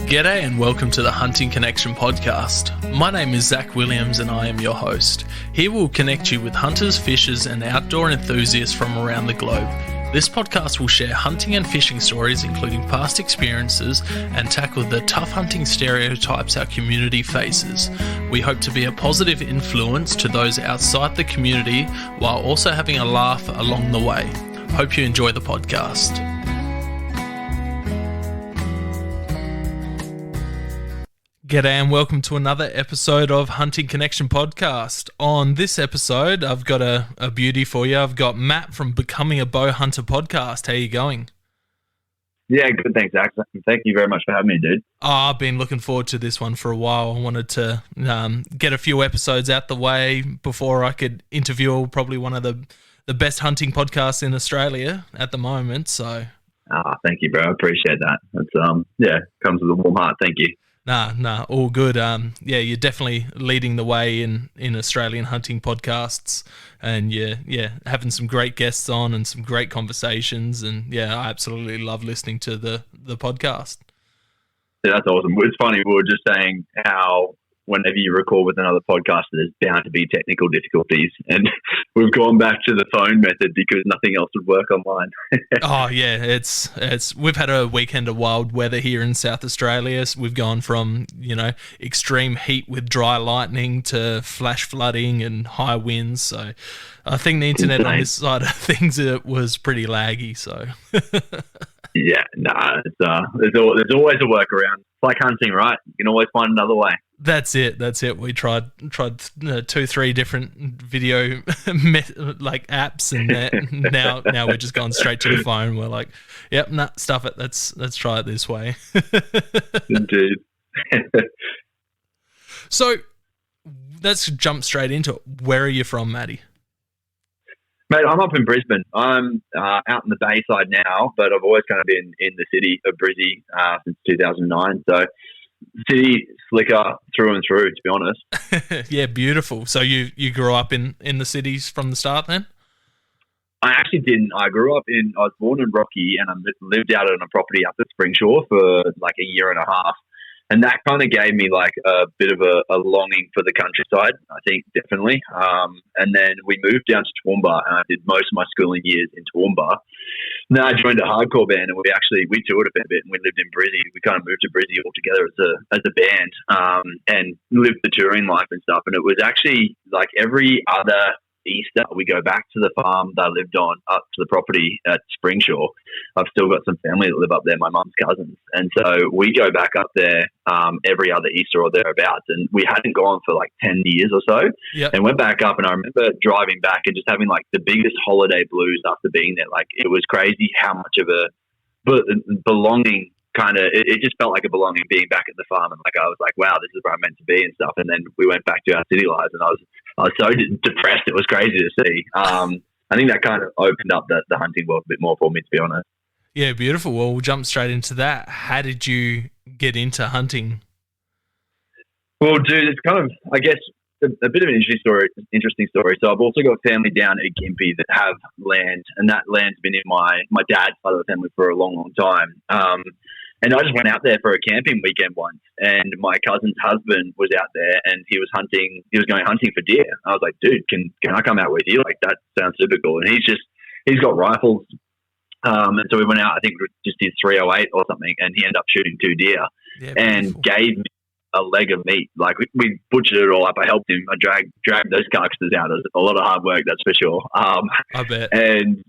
G'day and welcome to the Hunting Connection podcast. My name is Zach Williams and I am your host. Here we'll connect you with hunters, fishers and outdoor enthusiasts from around the globe. This podcast will share hunting and fishing stories, including past experiences, and tackle the tough hunting stereotypes our community faces. We hope to be a positive influence to those outside the community while also having a laugh along the way. Hope you enjoy the podcast. G'day and welcome to another episode of Hunting Connection Podcast. On this episode, I've got a beauty for you. I've got Matt from Becoming a Bowhunter Podcast. How are you going? Yeah, good. Thanks, Zach. Thank you very much for having me, dude. I've been looking forward to this one for a while. I wanted to get a few episodes out the way before I could interview probably one of the best hunting podcasts in Australia at the moment. So, thank you, bro. I appreciate that. It's comes with a warm heart. Thank you. Nah, all good. You're definitely leading the way in Australian hunting podcasts, and having some great guests on and some great conversations, and I absolutely love listening to the podcast. Yeah, that's awesome. It's funny, we were just saying how whenever you record with another podcaster, there's bound to be technical difficulties, and we've gone back to the phone method because nothing else would work online. Oh yeah, it's we've had a weekend of wild weather here in South Australia. So we've gone from extreme heat with dry lightning to flash flooding and high winds. So I think the internet on this side of things, it was pretty laggy. So yeah, there's always a workaround. It's like hunting, right? You can always find another way. That's it. We tried 2-3 different video apps, and now we're just going straight to the phone. We're like, yep, stuff it. Let's try it this way. Indeed. So let's jump straight into it. Where are you from, Matty? Mate, I'm up in Brisbane. I'm out in the Bayside now, but I've always kind of been in the city of Brizzy since 2009. So city slicker through and through, to be honest. Yeah, beautiful. So you grew up in the cities from the start then? I actually didn't. I was born in Rocky, and I lived out on a property up at Springshore for like a year and a half. And that kind of gave me like a bit of a longing for the countryside, I think, definitely. And then we moved down to Toowoomba, and I did most of my schooling years in Toowoomba. Then I joined a hardcore band, and we toured a fair bit, and we lived in Brizzy. We kind of moved to Brizzy all together as a band, and lived the touring life and stuff. And it was actually like every other Easter, we go back to the farm that I lived on, up to the property at Springshore. I've still got some family that live up there, my mum's cousins. And so we go back up there every other Easter or thereabouts. And we hadn't gone for like 10 years or so. Yep. And went back up, and I remember driving back and just having like the biggest holiday blues after being there. Like it was crazy how much of a belonging kind of, it just felt like a belonging being back at the farm. And like I was like, wow, this is where I'm meant to be and stuff. And then we went back to our city lives, and I was so depressed. It was crazy to see. I think that kind of opened up the hunting world a bit more for me, to be honest. Yeah, beautiful. Well, we'll jump straight into that. How did you get into hunting? Well, dude, it's kind of, I guess, a bit of an interesting story. So I've also got family down at Gympie that have land, and that land's been in my dad's side of the family for a long, long time. And I just went out there for a camping weekend once, and my cousin's husband was out there, and he was going hunting for deer. I was like, dude, can I come out with you? Like, that sounds super cool. And he's got rifles. And so we went out, I think we just did 308 or something, and he ended up shooting 2 deer and gave me a leg of meat. Like we butchered it all up. I helped him. I dragged those carcasses out. It was a lot of hard work, that's for sure. I bet. And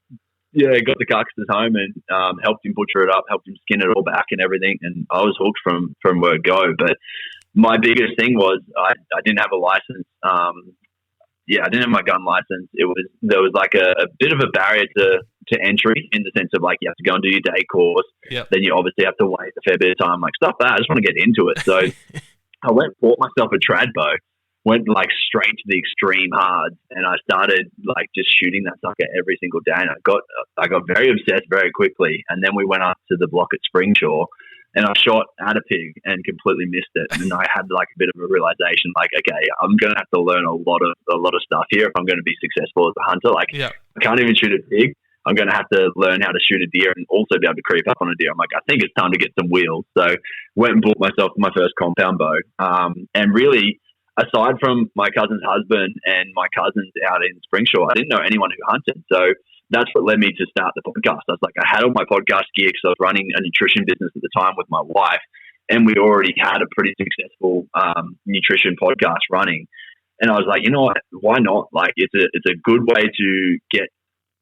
got the carcasses home and helped him butcher it up, helped him skin it all back and everything. And I was hooked from word go. But my biggest thing was I didn't have a license. I didn't have my gun license. There was like a bit of a barrier to entry, in the sense of like you have to go and do your day course. Yep. Then you obviously have to wait a fair bit of time. Like, stuff that. I just want to get into it. So I bought myself a trad bow, went like straight to the extreme hards, and I started like just shooting that sucker every single day. And I got very obsessed very quickly. And then we went up to the block at Springshore, and I shot at a pig and completely missed it. And I had like a bit of a realization, like, okay, I'm going to have to learn a lot of stuff here if I'm going to be successful as a hunter. Like, I can't even shoot a pig. I'm going to have to learn how to shoot a deer and also be able to creep up on a deer. I'm like, I think it's time to get some wheels. So went and bought myself my first compound bow. And really, aside from my cousin's husband and my cousins out in Springshaw, I didn't know anyone who hunted. So that's what led me to start the podcast. I was like, I had all my podcast gear because I was running a nutrition business at the time with my wife, and we already had a pretty successful nutrition podcast running. And I was like, you know what? Why not? Like, it's a good way to get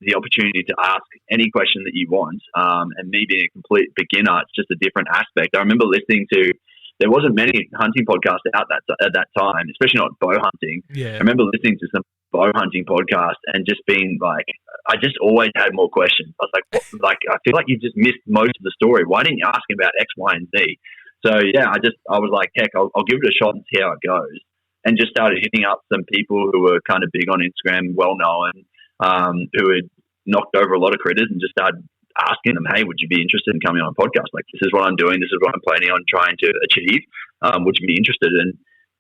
the opportunity to ask any question that you want. And me being a complete beginner, it's just a different aspect. I remember listening to, there wasn't many hunting podcasts out at that time, especially not bow hunting. Yeah. I remember listening to some bow hunting podcasts and just being like, I just always had more questions. I was like, what? Like, I feel like you just missed most of the story. Why didn't you ask about X, Y, and Z? So yeah, I was like, heck, I'll give it a shot and see how it goes. And just started hitting up some people who were kind of big on Instagram, well known, who had knocked over a lot of critters, and just started asking them, hey, would you be interested in coming on a podcast? Like, this is what I'm doing. This is what I'm planning on trying to achieve. Would you be interested? And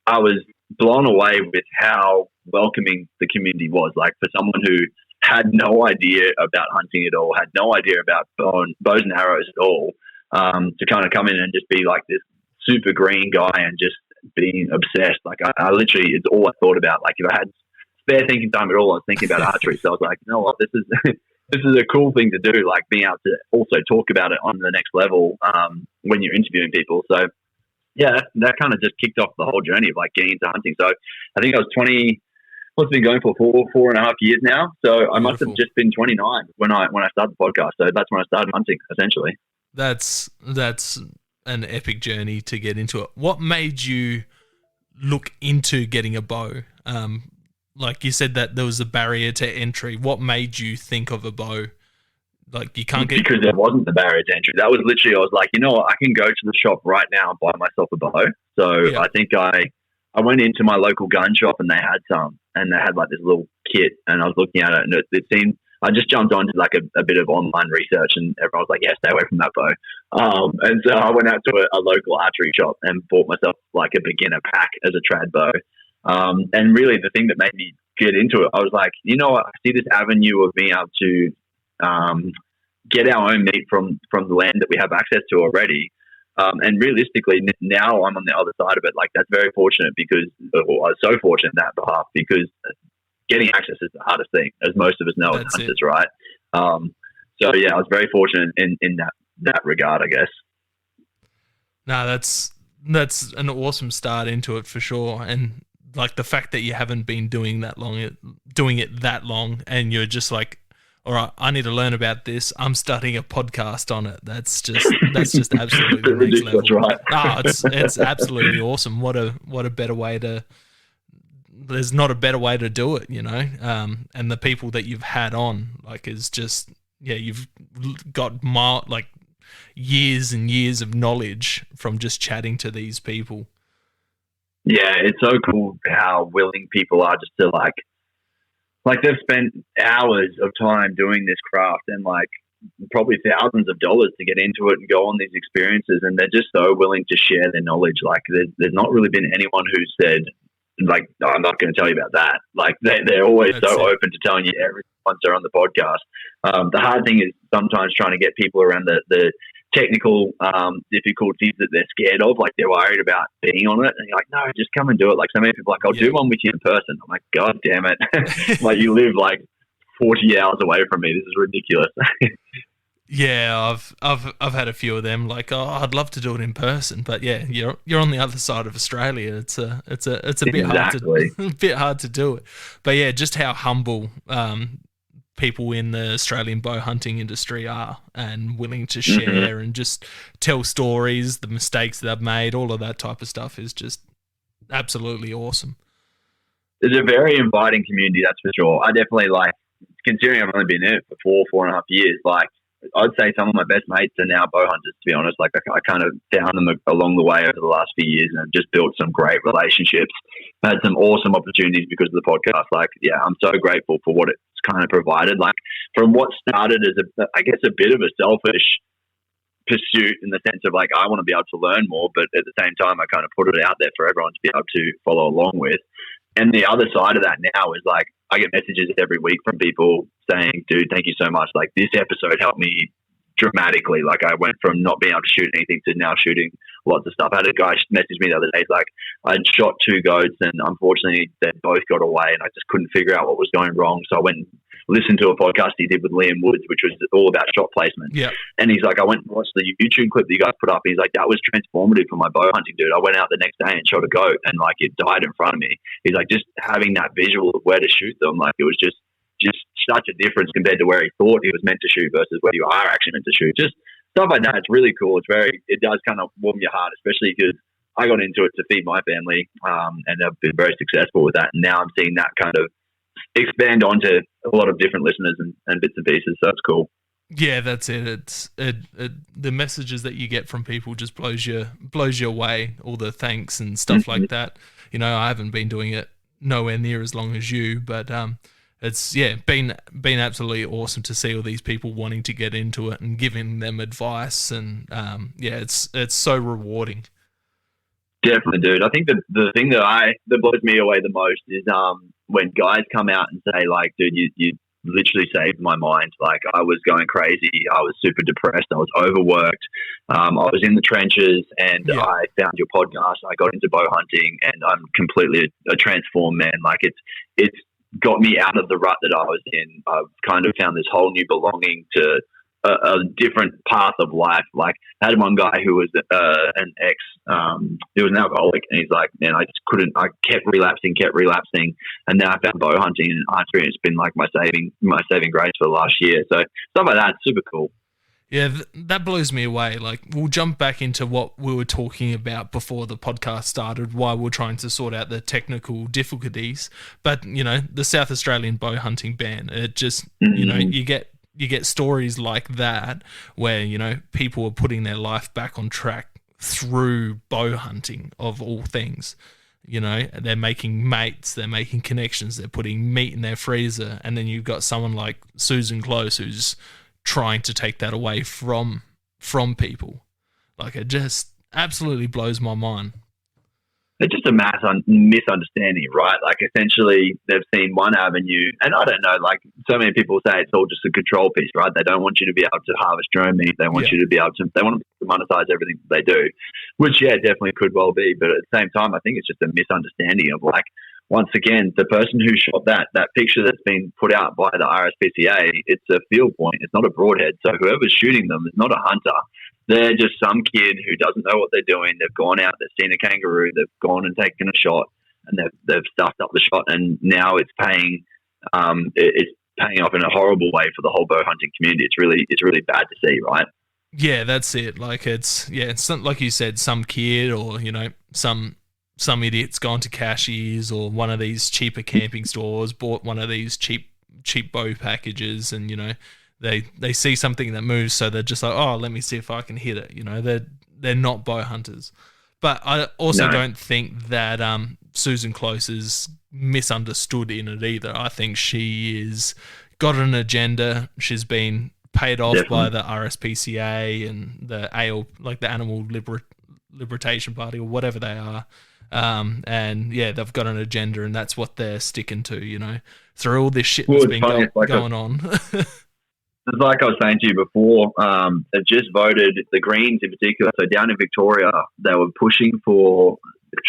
I was blown away with how welcoming the community was. Like, for someone who had no idea about hunting at all, had no idea about bows and arrows at all, to kind of come in and just be like this super green guy and just being obsessed. Like, I literally, it's all I thought about. Like, if I had spare thinking time at all, I was thinking about archery. So I was like, you know what, this is a cool thing to do, like being able to also talk about it on the next level when you're interviewing people. So yeah, that kind of just kicked off the whole journey of like getting into hunting. So I think I was 20, what's been going for 4.5 years now. So I must have just been 29 when I started the podcast. So that's when I started hunting, essentially. That's an epic journey to get into it. What made you look into getting a bow? Like you said that there was a barrier to entry. What made you think of a bow? Like, you can't get... Because there wasn't the barrier to entry. That was literally, I was like, you know what, I can go to the shop right now and buy myself a bow. So yeah. I think I went into my local gun shop and they had some, and they had like this little kit, and I was looking at it, and it seemed, I just jumped onto like a bit of online research, and everyone was like, yeah, stay away from that bow. And so I went out to a local archery shop and bought myself like a beginner pack as a trad bow. And really the thing that made me get into it, I was like, you know what, I see this avenue of being able to get our own meat from the land that we have access to already. And realistically, now I'm on the other side of it. Like, that's very fortunate because, or I was so fortunate in that behalf, because getting access is the hardest thing, as most of us know as hunters, right? So yeah, I was very fortunate in that regard, I guess. No, that's an awesome start into it for sure. And like the fact that you haven't been doing it that long, and you're just like, all right, I need to learn about this. I'm starting a podcast on it. That's just absolutely the next level. Right? Oh, it's absolutely awesome. What a better way to. There's not a better way to do it, you know. And the people that you've had on, like, is just, yeah, you've got like years and years of knowledge from just chatting to these people. Yeah, it's so cool how willing people are just to like they've spent hours of time doing this craft and like probably thousands of dollars to get into it and go on these experiences, and they're just so willing to share their knowledge. Like, there's not really been anyone who said, like, no, I'm not going to tell you about that. Like, they're always open to telling you everything once they're on the podcast. The hard thing is sometimes trying to get people around the technical difficulties that they're scared of. Like, they're worried about being on it, and you're like, no, just come and do it. Like, so many people are like, I'll do one with you in person. I'm like, God damn it. Like, you live like 40 hours away from me. This is ridiculous. Yeah, I've had a few of them. Like, oh, I'd love to do it in person, but yeah, you're on the other side of Australia. It's a bit hard to do it. But yeah, just how humble people in the Australian bow hunting industry are, and willing to share and just tell stories, the mistakes they've made, all of that type of stuff is just absolutely awesome. It's a very inviting community, that's for sure. I definitely, like, considering I've only been in it for 4.5 years, like, I'd say some of my best mates are now bow hunters, to be honest. Like, I kind of found them along the way over the last few years, and just built some great relationships. I had some awesome opportunities because of the podcast. Like, yeah, I'm so grateful for what it's kind of provided. Like, from what started as a bit of a selfish pursuit, in the sense of like, I want to be able to learn more, but at the same time, I kind of put it out there for everyone to be able to follow along with. And the other side of that now is like, I get messages every week from people saying, dude, thank you so much. Like, this episode helped me dramatically. Like, I went from not being able to shoot anything to now shooting lots of stuff. I had a guy message me the other day. He's like, I'd shot 2 goats and unfortunately they both got away and I just couldn't figure out what was going wrong. So I went and listened to a podcast he did with Liam Woods, which was all about shot placement. Yeah. And he's like, I went and watched the YouTube clip that you guys put up. He's like, that was transformative for my bow hunting, dude. I went out the next day and shot a goat and like it died in front of me. He's like, just having that visual of where to shoot them, like it was just such a difference compared to where he thought he was meant to shoot versus where you are actually meant to shoot. Just stuff like that. It's really cool. It does kind of warm your heart, especially because I got into it to feed my family, and I've been very successful with that. And now I'm seeing that kind of expand onto a lot of different listeners and bits and pieces. So it's cool. Yeah, that's it. It's the messages that you get from people just blows you away. All the thanks and stuff like that. You know, I haven't been doing it nowhere near as long as you, but it's been absolutely awesome to see all these people wanting to get into it and giving them advice, and it's so rewarding. Definitely, dude. I think the thing that blows me away the most is when guys come out and say, like, dude, you literally saved my mind. Like, I was going crazy. I was super depressed. I was overworked. I was in the trenches, and I found your podcast. I got into bow hunting, and I'm completely a transformed man. Like, it's got me out of the rut that I was in. I've kind of found this whole new belonging to a different path of life. Like, I had one guy who was an ex, he was an alcoholic, and he's like, man, I kept relapsing, and then I found bow hunting and archery, and it's been like my saving grace for the last year. So stuff like that, super cool. Yeah, that blows me away. Like, we'll jump back into what we were talking about before the podcast started, why we're trying to sort out the technical difficulties. But, you know, the South Australian Bowhunting ban, it just, you know, you get stories like that where, you know, people are putting their life back on track through bow hunting, of all things. You know, they're making mates, they're making connections, they're putting meat in their freezer, and then you've got someone like Susan Close who's trying to take that away from people. Like, it just absolutely blows my mind. It's just a misunderstanding, right? Like, essentially, they've seen one avenue, and I don't know, like, so many people say it's all just a control piece, right? They don't want you to be able to harvest drone meat. They want you to be able to, they want to monetize everything that they do, which, definitely could well be. But at the same time, I think it's just a misunderstanding of, like, once again, the person who shot that picture that's been put out by the RSPCA, it's a field point. It's not a broadhead. So whoever's shooting them is not a hunter. They're just some kid who doesn't know what they're doing. They've gone out, they've seen a kangaroo, they've gone and taken a shot, and they've stuffed up the shot, and now it's paying off in a horrible way for the whole bow hunting community. It's really bad to see, right? Yeah, that's it. Like, it's like you said, some kid, or, you know, some idiot's gone to Cashies or one of these cheaper camping stores, bought one of these cheap bow packages, and, you know, they see something that moves, so they're just like, oh, let me see if I can hit it. You know, they're not bow hunters. But I also don't think that Susan Close is misunderstood in it either. I think she is got an agenda. She's been paid off by the RSPCA and the like the Animal Liberation Party or whatever they are. And they've got an agenda, and that's what they're sticking to, you know, through all this shit that's been going on. It's like I was saying to you before, they've just voted, the Greens in particular, so down in Victoria, they were pushing for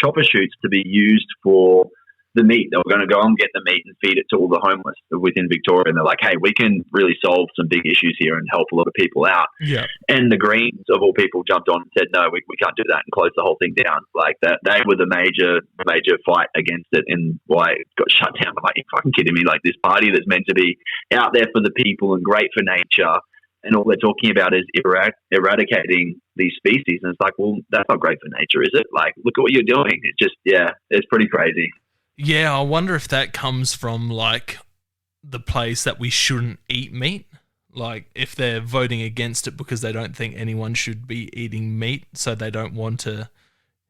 chopper shoots to be used for the meat. They were going to go and get the meat and feed it to all the homeless within Victoria. And they're like, hey, we can really solve some big issues here and help a lot of people out. Yeah. And the Greens, of all people, jumped on and said, no, we can't do that, and closed the whole thing down. Like, that, they were the major fight against it, and why it got shut down. I'm like, you're fucking kidding me? Like, this party that's meant to be out there for the people and great for nature, and all they're talking about is eradicating these species. And it's like, well, that's not great for nature, is it? Like, look at what you're doing. It's just, it's pretty crazy. Yeah, I wonder if that comes from, like, the place that we shouldn't eat meat. Like, if they're voting against it because they don't think anyone should be eating meat, so they don't want to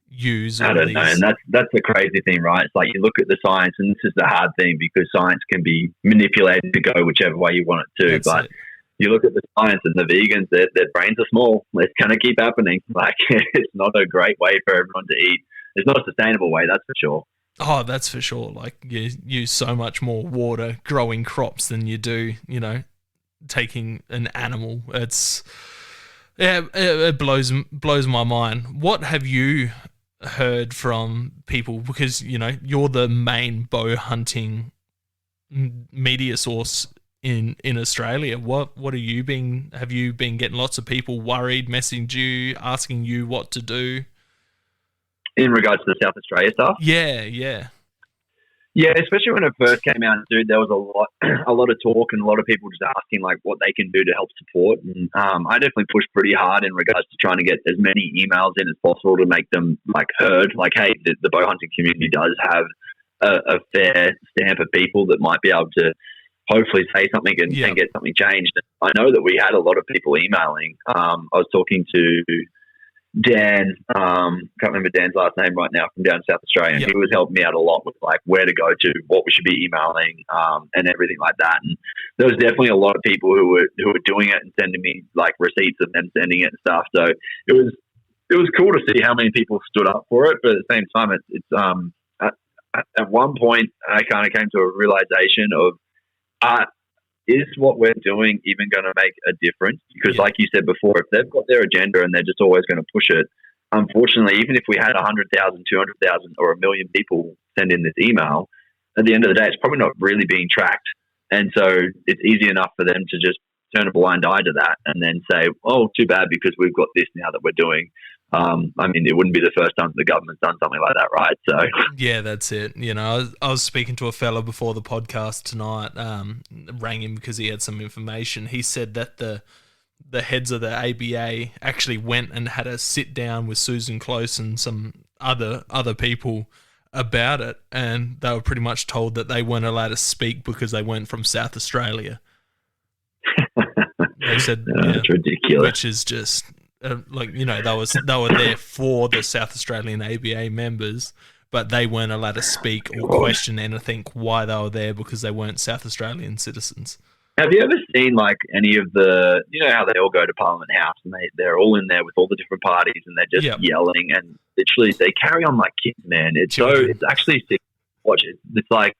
use all I don't know, and that's the crazy thing, right? It's like, you look at the science, and this is the hard thing, because science can be manipulated to go whichever way you want it to. That's but it. You look at the science, and the vegans, their brains are small. It's going to keep happening. Like, it's not a great way for everyone to eat. It's not a sustainable way, that's for sure. Oh, that's for sure. Like, you use so much more water growing crops than you do, taking an animal. It blows my mind. What have you heard from people? Because, you're the main bow hunting media source in Australia. What have you been getting lots of people worried, messaging you, asking you what to do? In regards to the South Australia stuff? Yeah. Yeah, especially when it first came out, dude, there was a lot of talk and a lot of people just asking like what they can do to help support. And I definitely pushed pretty hard in regards to trying to get as many emails in as possible to make them like heard. Like, hey, the bow hunting community does have a fair stamp of people that might be able to hopefully say something and get something changed. I know that we had a lot of people emailing. I was talking to Dan, can't remember Dan's last name right now, from down South Australia. Yep. He was helping me out a lot with like where to go to, what we should be emailing, and everything like that. And there was definitely a lot of people who were doing it and sending me like receipts of them sending it and stuff. So it was cool to see how many people stood up for it. But at the same time, at one point I kind of came to a realization of is what we're doing even going to make a difference? Because like you said before, if they've got their agenda and they're just always going to push it, unfortunately, even if we had 100,000, 200,000 or 1 million people send in this email, at the end of the day, it's probably not really being tracked. And so it's easy enough for them to just turn a blind eye to that and then say, oh, too bad because we've got this now that we're doing. I mean, it wouldn't be the first time the government's done something like that, right? So yeah, that's it. I was speaking to a fella before the podcast tonight. Rang him because he had some information. He said that the heads of the ABA actually went and had a sit down with Susan Close and some other people about it, and they were pretty much told that they weren't allowed to speak because they weren't from South Australia. They said, it's ridiculous, which is just. They were there for the South Australian ABA members, but they weren't allowed to speak or question anything why they were there because they weren't South Australian citizens. Have you ever seen like any of the, how they all go to Parliament House and they're all in there with all the different parties and they're just yelling and literally they carry on like kids, man. It's actually sick to watch it. It's like,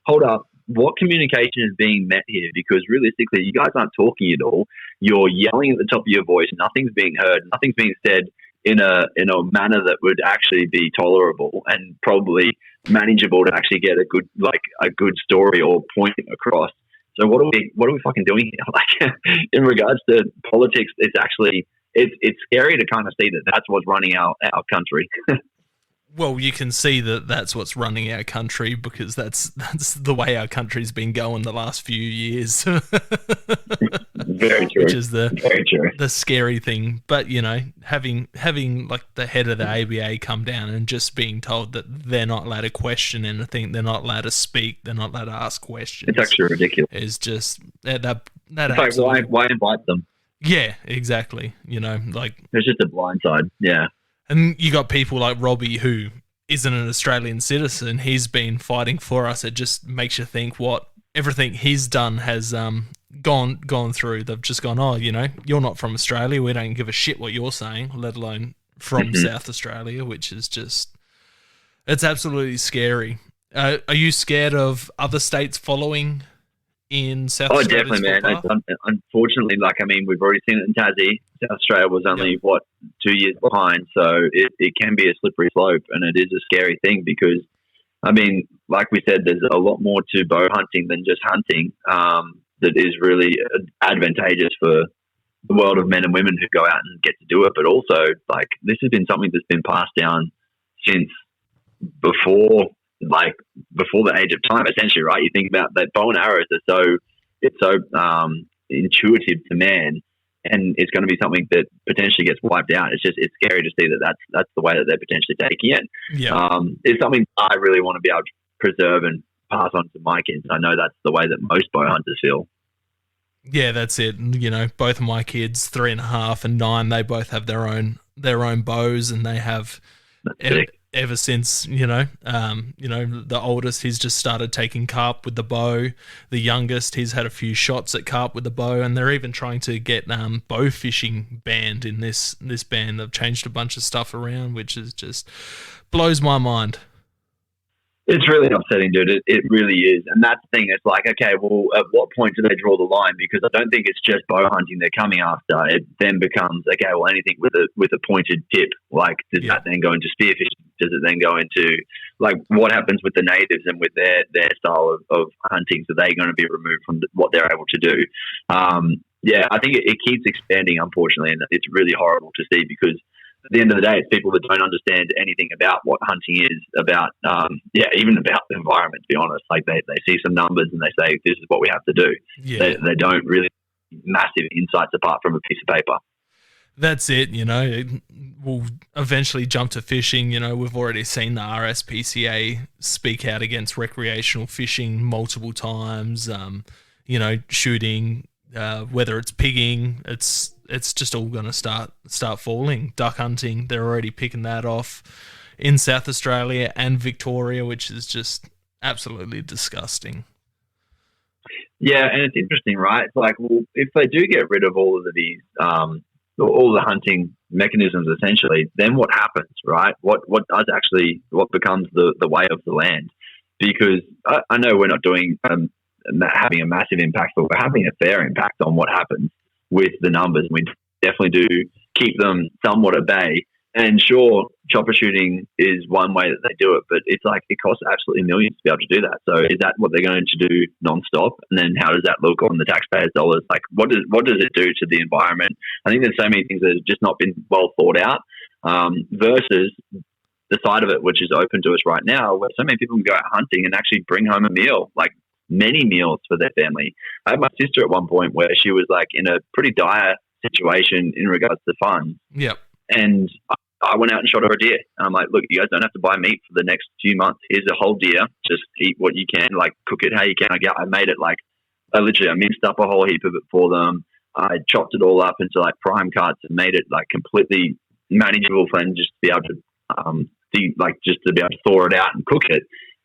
hold up. What communication is being met here? Because realistically, you guys aren't talking at all. You're yelling at the top of your voice. Nothing's being heard. Nothing's being said in a manner that would actually be tolerable and probably manageable to actually get a good story or point across. So what are we fucking doing here? Like in regards to politics, it's scary to kind of see that that's what's running our country. Well, you can see that that's what's running our country because that's the way our country's been going the last few years. Very true. Which is the scary thing. But, having like the head of the ABA come down and just being told that they're not allowed to question anything, they're not allowed to speak, they're not allowed to ask questions. It's actually ridiculous. It's just that it's like, why invite them? Yeah, exactly. There's just a blind side. Yeah. And you got people like Robbie who isn't an Australian citizen. He's been fighting for us. It just makes you think what everything he's done has gone through. They've just gone, oh, you're not from Australia. We don't give a shit what you're saying, let alone from South Australia, which is just, it's absolutely scary. Are you scared of other states following in South Australia? Oh, definitely, man. Unfortunately, we've already seen it in Tassie. South Australia was only, 2 years behind. So it can be a slippery slope and it is a scary thing because, like we said, there's a lot more to bow hunting than just hunting that is really advantageous for the world of men and women who go out and get to do it. But also, this has been something that's been passed down since before the age of time, essentially, right? You think about that bow and arrows it's so intuitive to man, and it's going to be something that potentially gets wiped out. It's scary to see that that's the way that they're potentially taking it. Yeah. It's something I really want to be able to preserve and pass on to my kids. I know that's the way that most bow hunters feel. Yeah, that's it. Both of my kids, 3.5 and 9, they both have their own bows, and they have ever since, the oldest, he's just started taking carp with the bow. The youngest, he's had a few shots at carp with the bow, and they're even trying to get bow fishing banned in this band. They've changed a bunch of stuff around, which is just blows my mind. It's really upsetting, dude. It really is. And that's the thing. It's like, okay, well, at what point do they draw the line? Because I don't think it's just bow hunting they're coming after. It then becomes, okay, well, anything with a pointed tip. Like, does that then go into spearfishing? Does it then go into, like, what happens with the natives and with their style of hunting? So they're going to be removed from what they're able to do. Yeah, I think it keeps expanding, unfortunately, and it's really horrible to see because at the end of the day, it's people that don't understand anything about what hunting is, about, even about the environment, to be honest. Like, they see some numbers and they say, this is what we have to do. Yeah. They don't really massive insights apart from a piece of paper. That's it, we'll eventually jump to fishing. We've already seen the RSPCA speak out against recreational fishing multiple times, shooting, whether it's pigging, it's just all going to start falling. Duck hunting, they're already picking that off in South Australia and Victoria, which is just absolutely disgusting. Yeah, and it's interesting, right? It's like, well, if they do get rid of all of these, all the hunting mechanisms, essentially, then what happens, right? What becomes the way of the land? Because I know we're not doing having a massive impact, but we're having a fair impact on what happens with the numbers. We definitely do keep them somewhat at bay. And sure, chopper shooting is one way that they do it, but it's like it costs absolutely millions to be able to do that. So is that what they're going to do nonstop? And then how does that look on the taxpayers' dollars? Like, what does it do to the environment? I think there's so many things that have just not been well thought out, versus the side of it, which is open to us right now, where so many people can go out hunting and actually bring home a meal, like many meals for their family. I had my sister at one point where she was like in a pretty dire situation in regards to funds. Yep. And I went out and shot her a deer. And I'm like, look, you guys don't have to buy meat for the next few months. Here's a whole deer. Just eat what you can, like cook it how you can. I made it like, I minced up a whole heap of it for them. I chopped it all up into like prime cuts and made it like completely manageable for them just to be able to, just to be able to thaw it out and cook it.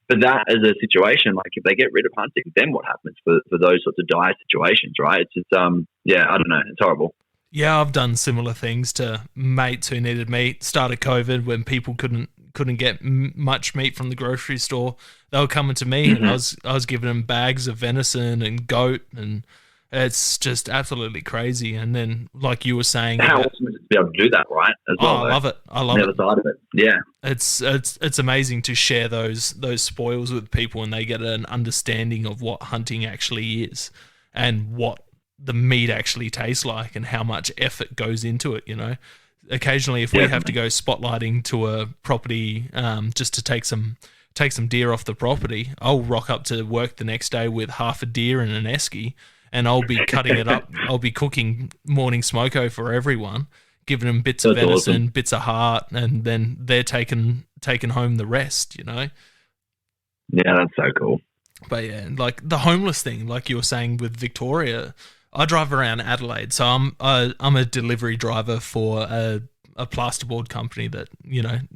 But that as a situation, like if they get rid of hunting, then what happens for those sorts of dire situations, right? It's just, I don't know. It's horrible. Yeah, I've done similar things to mates who needed meat. Started COVID when people couldn't get much meat from the grocery store. They were coming to me, and I was giving them bags of venison and goat, and it's just absolutely crazy. And then, like you were saying, how awesome is it to be able to do that, right? As well, I love it. I love the other side of it. Yeah, it's amazing to share those spoils with people, and they get an understanding of what hunting actually is and what the meat actually tastes like and how much effort goes into it. Occasionally if we have to go spotlighting to a property just to take some deer off the property, I'll rock up to work the next day with half a deer and an esky, and I'll be cutting it up. I'll be cooking morning smoko for everyone, giving them bits of venison, awesome. Bits of heart, and then they're taking home the rest. Yeah, that's so cool. But yeah, like the homeless thing, like you were saying with Victoria, I drive around Adelaide, so I'm a delivery driver for a plasterboard company that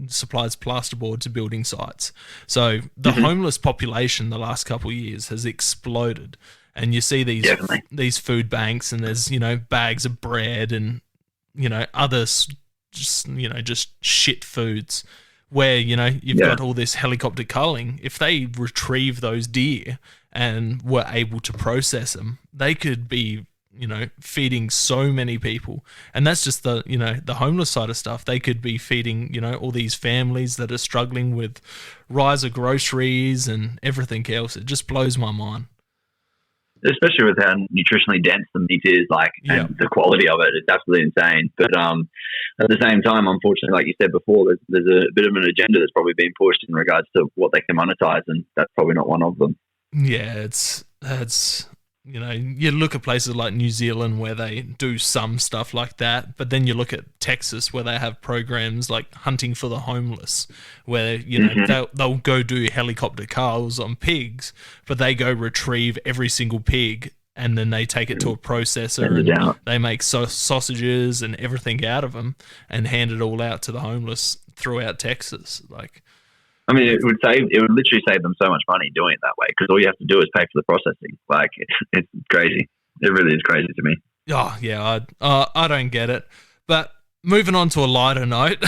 supplies plasterboard to building sites. So the homeless population the last couple of years has exploded, and you see these food banks, and there's bags of bread and other just shit foods where you've got all this helicopter culling. If they retrieve those deer and were able to process them, they could be, feeding so many people. And that's just the homeless side of stuff. They could be feeding, all these families that are struggling with rise of groceries and everything else. It just blows my mind. Especially with how nutritionally dense the meat is, and the quality of it, it's absolutely insane. But at the same time, unfortunately, like you said before, there's a bit of an agenda that's probably being pushed in regards to what they can monetize, and that's probably not one of them. Yeah, it's you look at places like New Zealand where they do some stuff like that, but then you look at Texas where they have programs like Hunting for the Homeless, where they'll go do helicopter culls on pigs, but they go retrieve every single pig and then they take it to a processor and they make sausages and everything out of them and hand it all out to the homeless throughout Texas. I mean, it would literally save them so much money doing it that way, because all you have to do is pay for the processing. It's crazy. It really is crazy to me. Oh yeah, I don't get it. But moving on to a lighter note,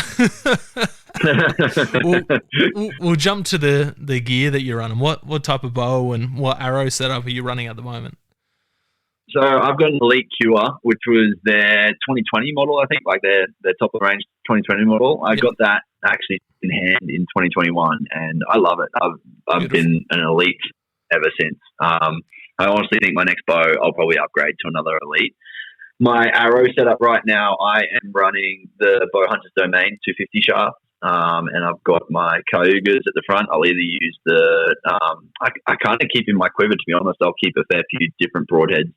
we'll jump to the gear that you're running. What type of bow and what arrow setup are you running at the moment? So I've got an Elite Cure, which was their 2020 model, I think, like their top of the range 2020 model. I got that actually in hand in 2021, and I love it. I've been an Elite ever since. I honestly think my next bow I'll probably upgrade to another Elite. My arrow setup right now, I am running the Bowhunter's Domain 250 shaft, and I've got my Cayugas at the front. I'll either use I kind of keep in my quiver, to be honest. I'll keep a fair few different broadheads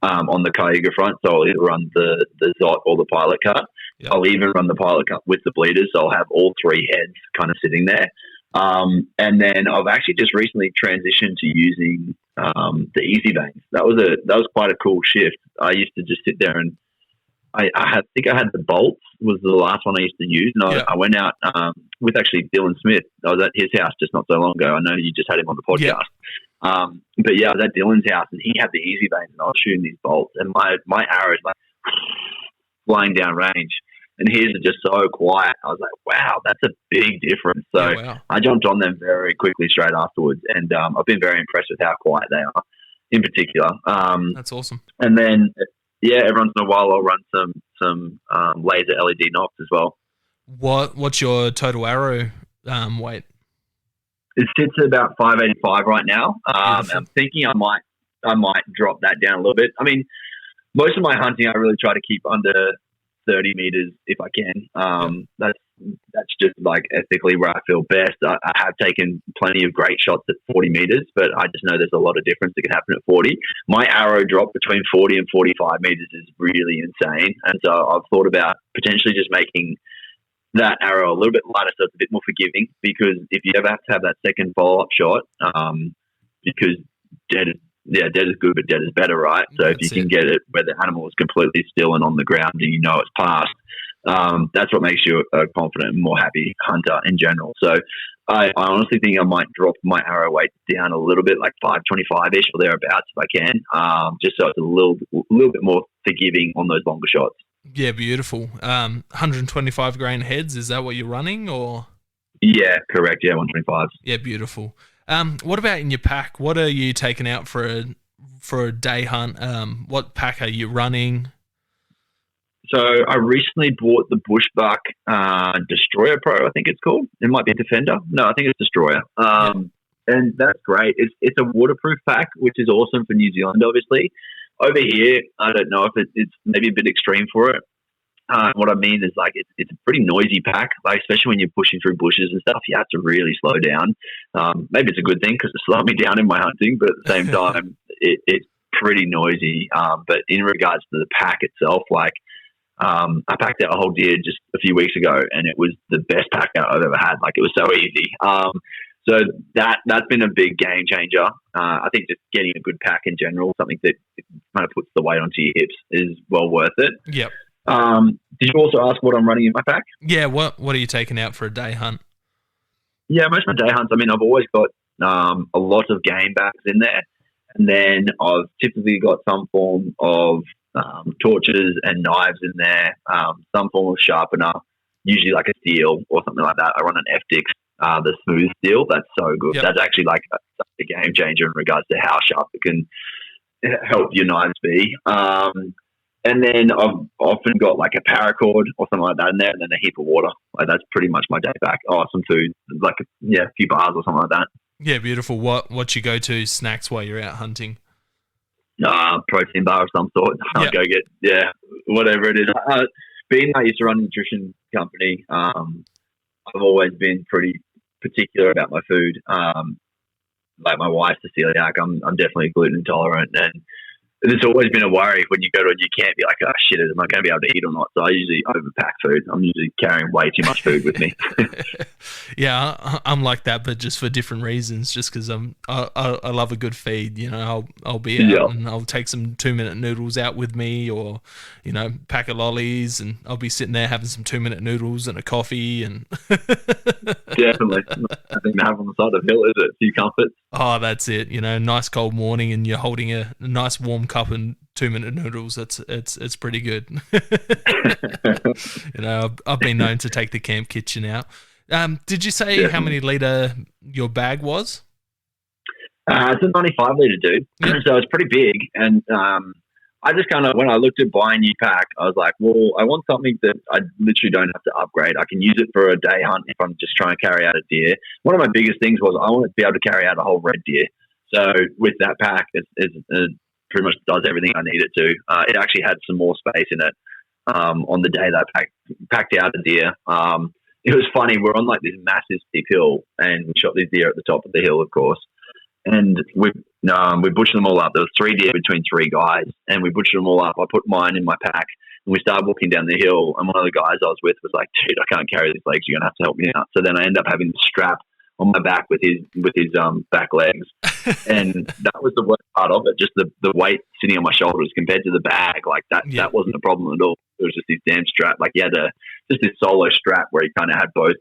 on the Cayuga front. So I'll either run the Zot or the Pilot Cut. Yep. I'll even run the Pilot Cut with the bleeders. So I'll have all three heads kind of sitting there. And then I've actually just recently transitioned to using the Easy Veins. That was quite a cool shift. I used to just sit there and I think I had the Bolts was the last one I used to use. And I went out with actually Dylan Smith. I was at his house just not so long ago. I know you just had him on the podcast. But yeah, I was at Dylan's house and he had the Easy Veins and I was shooting these bolts and my arrows like flying down range. And his are just so quiet. I was like, wow, that's a big difference. So I jumped on them very quickly straight afterwards. And I've been very impressed with how quiet they are in particular. That's awesome. And then, every once in a while I'll run some laser LED knocks as well. What's your total arrow weight? It sits at about 585 right now. I'm thinking I might drop that down a little bit. I mean, most of my hunting I really try to keep under 30 meters if I can. That's just like ethically where I feel best. I have taken plenty of great shots at 40 meters, but I just know there's a lot of difference that can happen at 40. My arrow drop between 40 and 45 meters is really insane. And so I've thought about potentially just making that arrow a little bit lighter so it's a bit more forgiving, because if you ever have to have that second follow-up shot, because dead is good, but dead is better, right? So if you can get it where the animal is completely still and on the ground and you know it's passed, that's what makes you a confident and more happy hunter in general. So I honestly think I might drop my arrow weight down a little bit, like 525-ish or thereabouts if I can, just so it's a little bit more forgiving on those longer shots. Yeah, beautiful. 125 grain heads, is that what you're running or? Yeah, correct. Yeah, 125. Yeah, beautiful. What about in your pack? What are you taking out for a day hunt? What pack are you running? So I recently bought the Bushbuck Destroyer Pro, I think it's called. It might be Defender. No, I think it's Destroyer. And that's great. It's a waterproof pack, which is awesome for New Zealand, obviously. Over here, I don't know if it's maybe a bit extreme for it. What I mean is, like, it's a pretty noisy pack, like, especially when you're pushing through bushes and stuff. You have to really slow down. Maybe it's a good thing because it slowed me down in my hunting, but at the same time, it's pretty noisy. But in regards to the pack itself, like, I packed out a whole deer just a few weeks ago, and it was the best pack out I've ever had. Like, it was so easy. So that's been a big game changer. I think just getting a good pack in general, something that kind of puts the weight onto your hips, is well worth it. Yep. Did you also ask what I'm running in my pack? Yeah, what are you taking out for a day hunt? Yeah, most of my day hunts, I mean, I've always got a lot of game bags in there. And then I've typically got some form of torches and knives in there, some form of sharpener, usually like a steel or something like that. I run an FDix, the smooth steel. That's so good. Yep. That's actually like a game changer in regards to how sharp it can help your knives be. And then I've often got like a paracord or something like that in there, and then a heap of water. Like, that's pretty much my day back. Oh, some food, like a few bars or something like that. Yeah, beautiful. What's your go-to snacks while you're out hunting? Protein bar of some sort. I'll go get whatever it is. Being I used to run a nutrition company, I've always been pretty particular about my food. Like, my wife's a celiac. I'm definitely gluten intolerant, and there's always been a worry when you go to a new camp. You're like, oh shit, am I going to be able to eat or not? So I usually overpack food. I'm usually carrying way too much food with me. Yeah, I'm like that, but just for different reasons. Just because I love a good feed. You know, I'll be out and I'll take some 2-minute noodles out with me, or, you know, pack of lollies, and I'll be sitting there having some 2-minute noodles and a coffee. And definitely, I think to have on the side of the hill, is it? A few comforts. Oh, that's it. You know, nice cold morning, and you're holding a nice warm cup and 2-minute noodles. It's pretty good. You know, I've been known to take the camp kitchen out. Did you say how many litre your bag was? It's a 95 litre, dude. Yep. So it's pretty big. And I just kind of, when I looked at buying a new pack, I was like, well, I want something that I literally don't have to upgrade. I can use it for a day hunt if I'm just trying to carry out a deer. One of my biggest things was I wanted to be able to carry out a whole red deer. So with that pack, it pretty much does everything I need it to. It actually had some more space in it on the day that I packed out a deer. It was funny. We're on like this massive steep hill, and we shot these deer at the top of the hill, of course. And we butchered them all up. There was 3 deer between 3 guys, and we butchered them all up. I put mine in my pack, and we started walking down the hill. And one of the guys I was with was like, "Dude, I can't carry these legs. You're gonna have to help me out." So then I end up having the strap on my back with his back legs, and that was the worst part of it. Just the weight sitting on my shoulders compared to the bag, like that. Yeah. That wasn't a problem at all. It was just this damn strap. Like you had just this solo strap where you kind of had both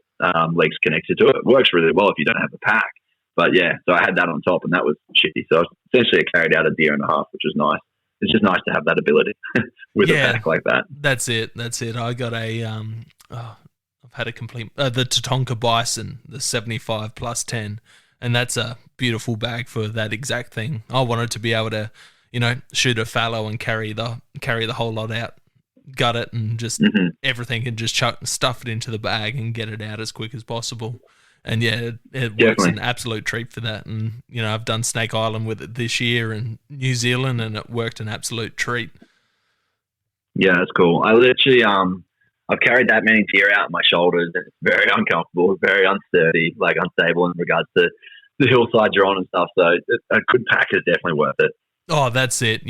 legs connected to it. It works really well if you don't have a pack. But yeah, so I had that on top, and that was shitty. So essentially, I carried out a deer and a half, which was nice. It's just nice to have that ability with a pack like that. That's it. I got a I've had a complete the Tatonka Bison, the 75 plus 10, and that's a beautiful bag for that exact thing. I wanted to be able to, shoot a fallow and carry the whole lot out, gut it, and just everything, and just stuff it into the bag and get it out as quick as possible. And yeah, it works an absolute treat for that. And I've done Snake Island with it this year and New Zealand, and it worked an absolute treat. Yeah, that's cool. I literally I've carried that many deer out on my shoulders, and it's very uncomfortable, very unsturdy, like unstable in regards to the hillside you're on and stuff. So a good pack is definitely worth it. Oh, that's it.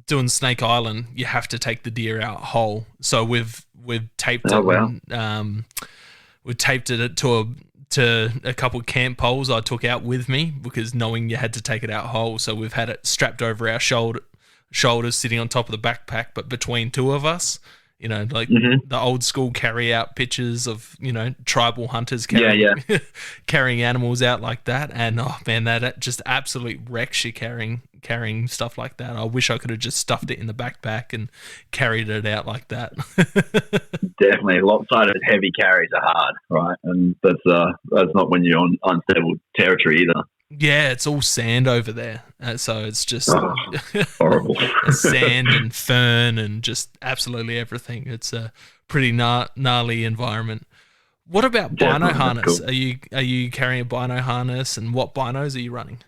Doing Snake Island, you have to take the deer out whole. So we've taped it. Wow. We taped it to a couple of camp poles I took out with me, because knowing you had to take it out whole. So we've had it strapped over our shoulders, sitting on top of the backpack, but between 2 of us. The old school carry out pictures of, tribal hunters carrying animals out like that. And oh man, that just absolutely wrecks you carrying stuff like that. I wish I could have just stuffed it in the backpack and carried it out like that. Definitely. Lopsided heavy carries are hard, right? And that's not when you're on unstable territory either. Yeah, it's all sand over there. So it's just horrible. Sand and fern and just absolutely everything. It's a pretty gnarly environment. What about bino harness? Cool. Are you carrying a bino harness, and what binos are you running?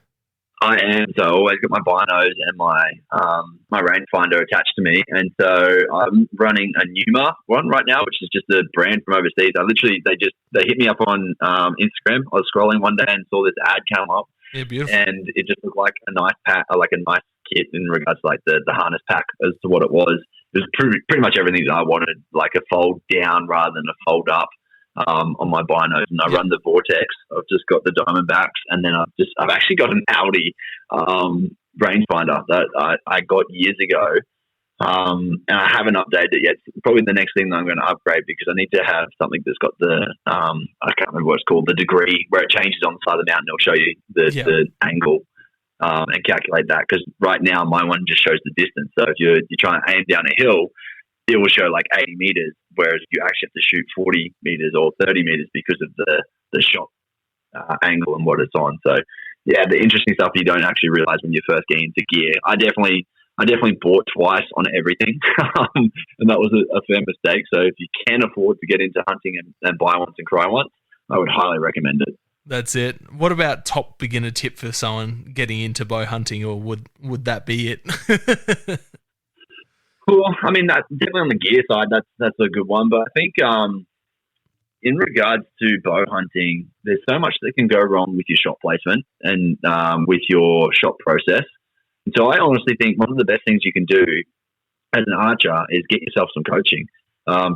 I am. So I always got my binos and my rangefinder attached to me. And so I'm running a Numa one right now, which is just a brand from overseas. They hit me up on Instagram. I was scrolling one day and saw this ad come up. Yeah, beautiful. And it just looked like a nice pack, like a nice kit in regards to like the harness pack as to what it was. It was pretty much everything that I wanted, like a fold down rather than a fold up. On my binos, and I run the Vortex. I've just got the Diamondbacks, and then I've actually got an Audi rangefinder that I got years ago, and I haven't updated it yet. It's probably the next thing that I'm going to upgrade, because I need to have something that's got the I can't remember what it's called, the degree where it changes on the side of the mountain. It'll show you the angle and calculate that, because right now my one just shows the distance. So if you're trying to aim down a hill, it will show like 80 meters, whereas you actually have to shoot 40 meters or 30 meters because of the shot angle and what it's on. So yeah, the interesting stuff you don't actually realize when you first get into gear. I definitely bought twice on everything, and that was a fair mistake. So if you can afford to get into hunting and buy once and cry once, I would highly recommend it. That's it. What about top beginner tip for someone getting into bow hunting, or would that be it? Cool. I mean, that's definitely on the gear side. That's a good one. But I think in regards to bow hunting, there's so much that can go wrong with your shot placement and with your shot process. And so I honestly think one of the best things you can do as an archer is get yourself some coaching.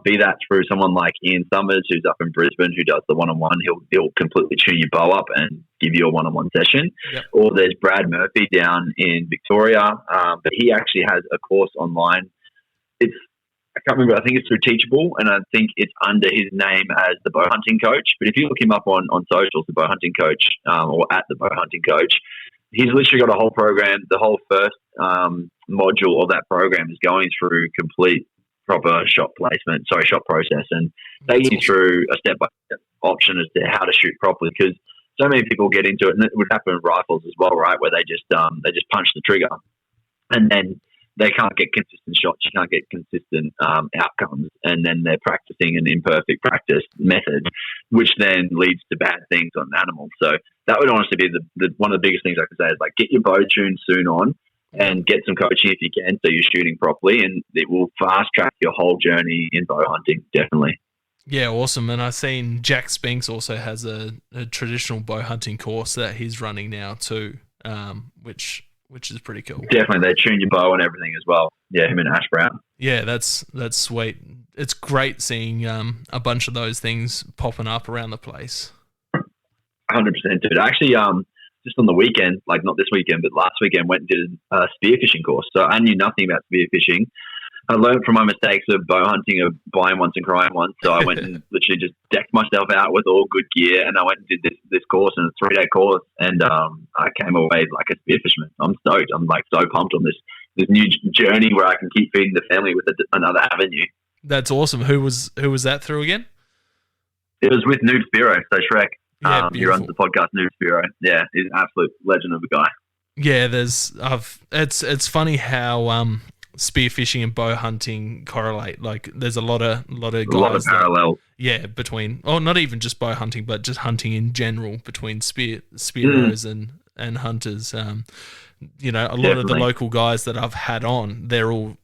Be that through someone like Ian Summers, who's up in Brisbane, who does the one-on-one. He'll completely tune your bow up and give you a one-on-one session. Yep. Or there's Brad Murphy down in Victoria, but he actually has a course online. I can't remember. I think it's through Teachable, and I think it's under his name as the Bow Hunting Coach. But if you look him up on socials, the Bow Hunting Coach, or at the Bow Hunting Coach, he's literally got a whole program. The whole first module of that program is going through complete proper shot process, and taking you through a step by step option as to how to shoot properly, because so many people get into it, and it would happen in rifles as well, right? Where they just punch the trigger, and then they can't get consistent shots. You can't get consistent outcomes, and then they're practicing an imperfect practice method, which then leads to bad things on an animal. So that would honestly be the one of the biggest things I could say is, like, get your bow tuned soon on, and get some coaching if you can, so you're shooting properly, and it will fast track your whole journey in bow hunting. Definitely. Yeah, awesome. And I've seen Jack Spinks also has a traditional bow hunting course that he's running now too, which is pretty cool. Definitely, they tune your bow and everything as well. Yeah, him and Ash Brown. Yeah, that's sweet. It's great seeing a bunch of those things popping up around the place. 100%, dude. Actually, just on the weekend, like not this weekend, but last weekend, went and did a spearfishing course. So I knew nothing about spearfishing. I learned from my mistakes of bow hunting, of buying once and crying once. So I went and literally just decked myself out with all good gear, and I went and did this course, and a 3-day course, and I came away like a spear fisherman. I'm stoked. I'm like so pumped on this new journey where I can keep feeding the family with another avenue. That's awesome. Who was that through again? It was with Noob Spiro, so Shrek. Yeah, he runs the podcast, Noob Spiro. Yeah, he's an absolute legend of a guy. Yeah, it's funny how spearfishing and bow hunting correlate. Like, there's a lot of guys parallels. Yeah, between, not even just bow hunting, but just hunting in general, between spearos and hunters. A lot of the local guys that I've had on, they're all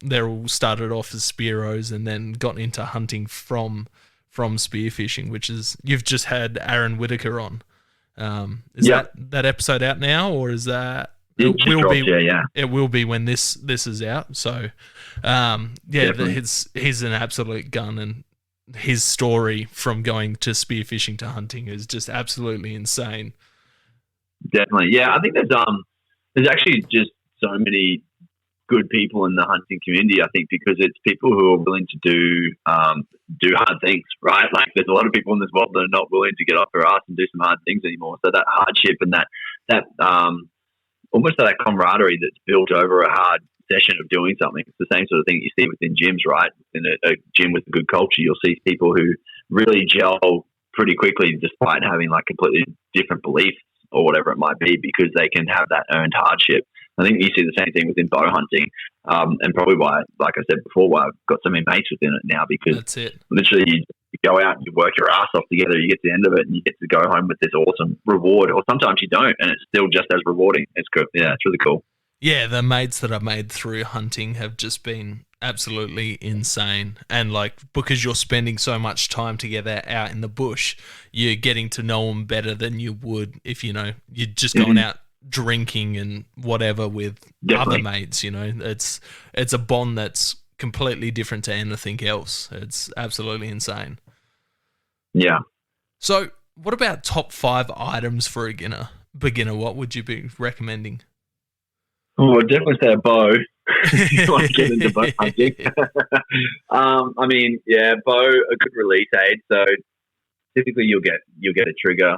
started off as spearos and then got into hunting from spearfishing, which is, you've just had Aaron Whitaker on. Is that episode out now, or is that? It will be when this is out. So, he's an absolute gun, and his story from going to spearfishing to hunting is just absolutely insane. Definitely, yeah. I think there's actually just so many good people in the hunting community. I think because it's people who are willing to do hard things, right? Like, there's a lot of people in this world that are not willing to get off their ass and do some hard things anymore. So that hardship and that almost that camaraderie that's built over a hard session of doing something. It's the same sort of thing you see within gyms, right? In a gym with a good culture, you'll see people who really gel pretty quickly despite having like completely different beliefs or whatever it might be, because they can have that earned hardship. I think you see the same thing within bow hunting, and probably why, like I said before, why I've got so many mates within it now, because that's it. Literally you go out and you work your ass off together, you get to the end of it and you get to go home with this awesome reward, or sometimes you don't and it's still just as rewarding. It's good. Yeah, it's really cool. Yeah, the mates that I've made through hunting have just been absolutely insane. And like, because you're spending so much time together out in the bush, you're getting to know them better than you would if, you're just going out drinking and whatever with other mates. It's a bond that's completely different to anything else. It's absolutely insane. Yeah. So what about top 5 items for a beginner? What would you be recommending? Oh, I'd definitely say a bow. If you want to get into bow hunting. Bow, a good release aid. So typically you'll get a trigger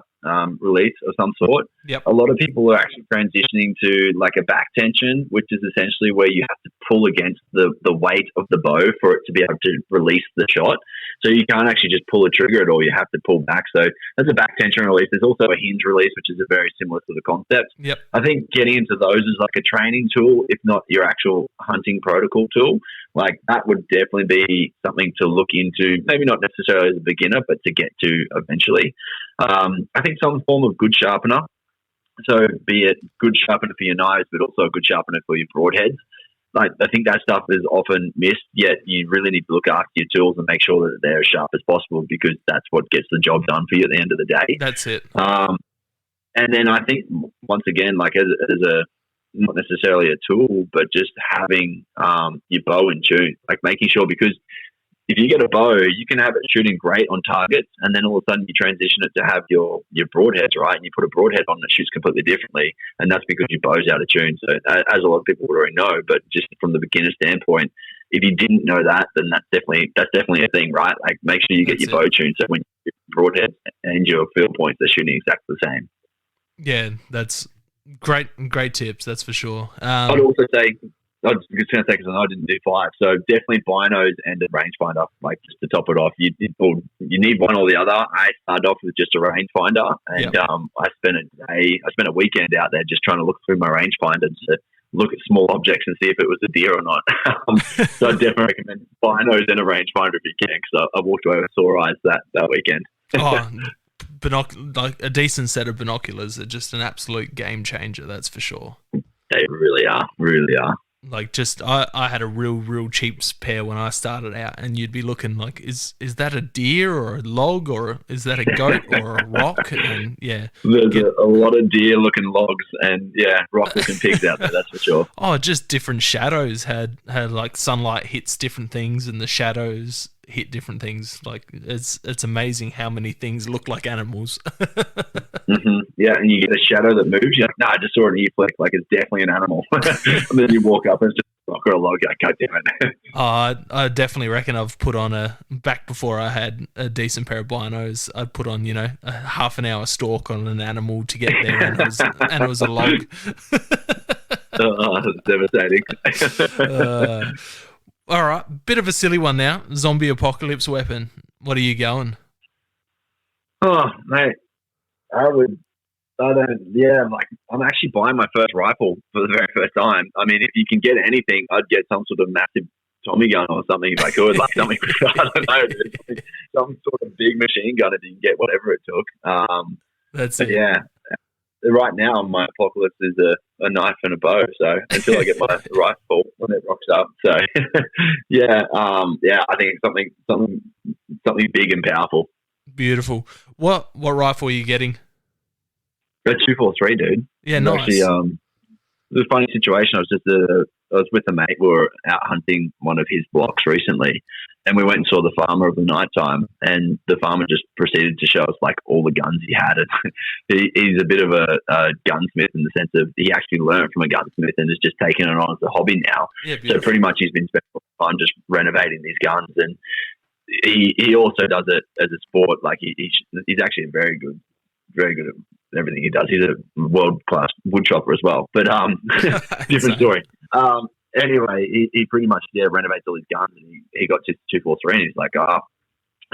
release of some sort. Yep. A lot of people are actually transitioning to like a back tension, which is essentially where you have to pull against the weight of the bow for it to be able to release the shot. So you can't actually just pull a trigger at all. You have to pull back. So that's a back tension release. There's also a hinge release, which is a very similar sort of concept. Yep. I think getting into those is like a training tool, if not your actual hunting protocol tool. Like, that would definitely be something to look into, maybe not necessarily as a beginner, but to get to eventually. I think some form of good sharpener. So be it good sharpener for your knives, but also a good sharpener for your broadheads. Like, I think that stuff is often missed, yet you really need to look after your tools and make sure that they're as sharp as possible, because that's what gets the job done for you at the end of the day. That's it. And then I think, once again, like as a not necessarily a tool, but just having your bow in tune, like making sure, because if you get a bow, you can have it shooting great on targets, and then all of a sudden you transition it to have your broadheads, right? And you put a broadhead on that shoots completely differently, and that's because your bow's out of tune. So as a lot of people would already know, but just from the beginner standpoint, if you didn't know that, then that's definitely a thing, right? Like, make sure you get your bow tuned so when your broadhead and your field points are shooting exactly the same. Yeah, that's great tips, that's for sure. I'd also say I was just going to say, because I didn't do 5. So definitely binos and a rangefinder, like just to top it off. You need one or the other. I started off with just a rangefinder, and I spent a weekend out there just trying to look through my rangefinder to look at small objects and see if it was a deer or not. So I definitely recommend binos and a rangefinder if you can, because I walked away with sore eyes that weekend. Like a decent set of binoculars are just an absolute game changer, that's for sure. They really are. Like, just I had a real cheap pair when I started out, and you'd be looking like, is that a deer or a log, or is that a goat or a rock? And there's a lot of deer looking logs and rock looking pigs out there, that's for sure. Oh, just different shadows had like sunlight hits different things, and the shadows hit different things. Like, it's amazing how many things look like animals. Mm-hmm. Yeah, and you get a shadow that moves. You're like, no, I just saw an ear flick. Like, it's definitely an animal. And then you walk up and it's just a rock or a log. Like, God damn it. I definitely reckon I've put on back before I had a decent pair of binos, I'd put on, a half an hour stalk on an animal to get there, and it was a log. It's devastating. All right, bit of a silly one now. Zombie apocalypse weapon. What are you going? Oh, mate. I'm actually buying my first rifle for the very first time. I mean, if you can get anything, I'd get some sort of massive Tommy gun or something if I could. Like something, I don't know, dude, some sort of big machine gun if you can get whatever it took. That's it. Yeah. Right now, my apocalypse is a knife and a bow. So until I get my rifle when it rocks up. So I think it's something big and powerful. Beautiful. What rifle are you getting? A 243, dude. Yeah, nice. Actually, it was a funny situation. I was with a mate. We were out hunting one of his blocks recently, and we went and saw the farmer of the night time, and the farmer just proceeded to show us like all the guns he had. And he's a bit of a gunsmith in the sense of he actually learned from a gunsmith and has just taken it on as a hobby now. Yeah, so pretty much he's been spending time just renovating these guns, and he also does it as a sport. Like he's actually very good at everything he does. He's a world-class wood chopper as well, but different story. Anyway, he pretty much renovates all his guns, and he got to 243, and he's like, I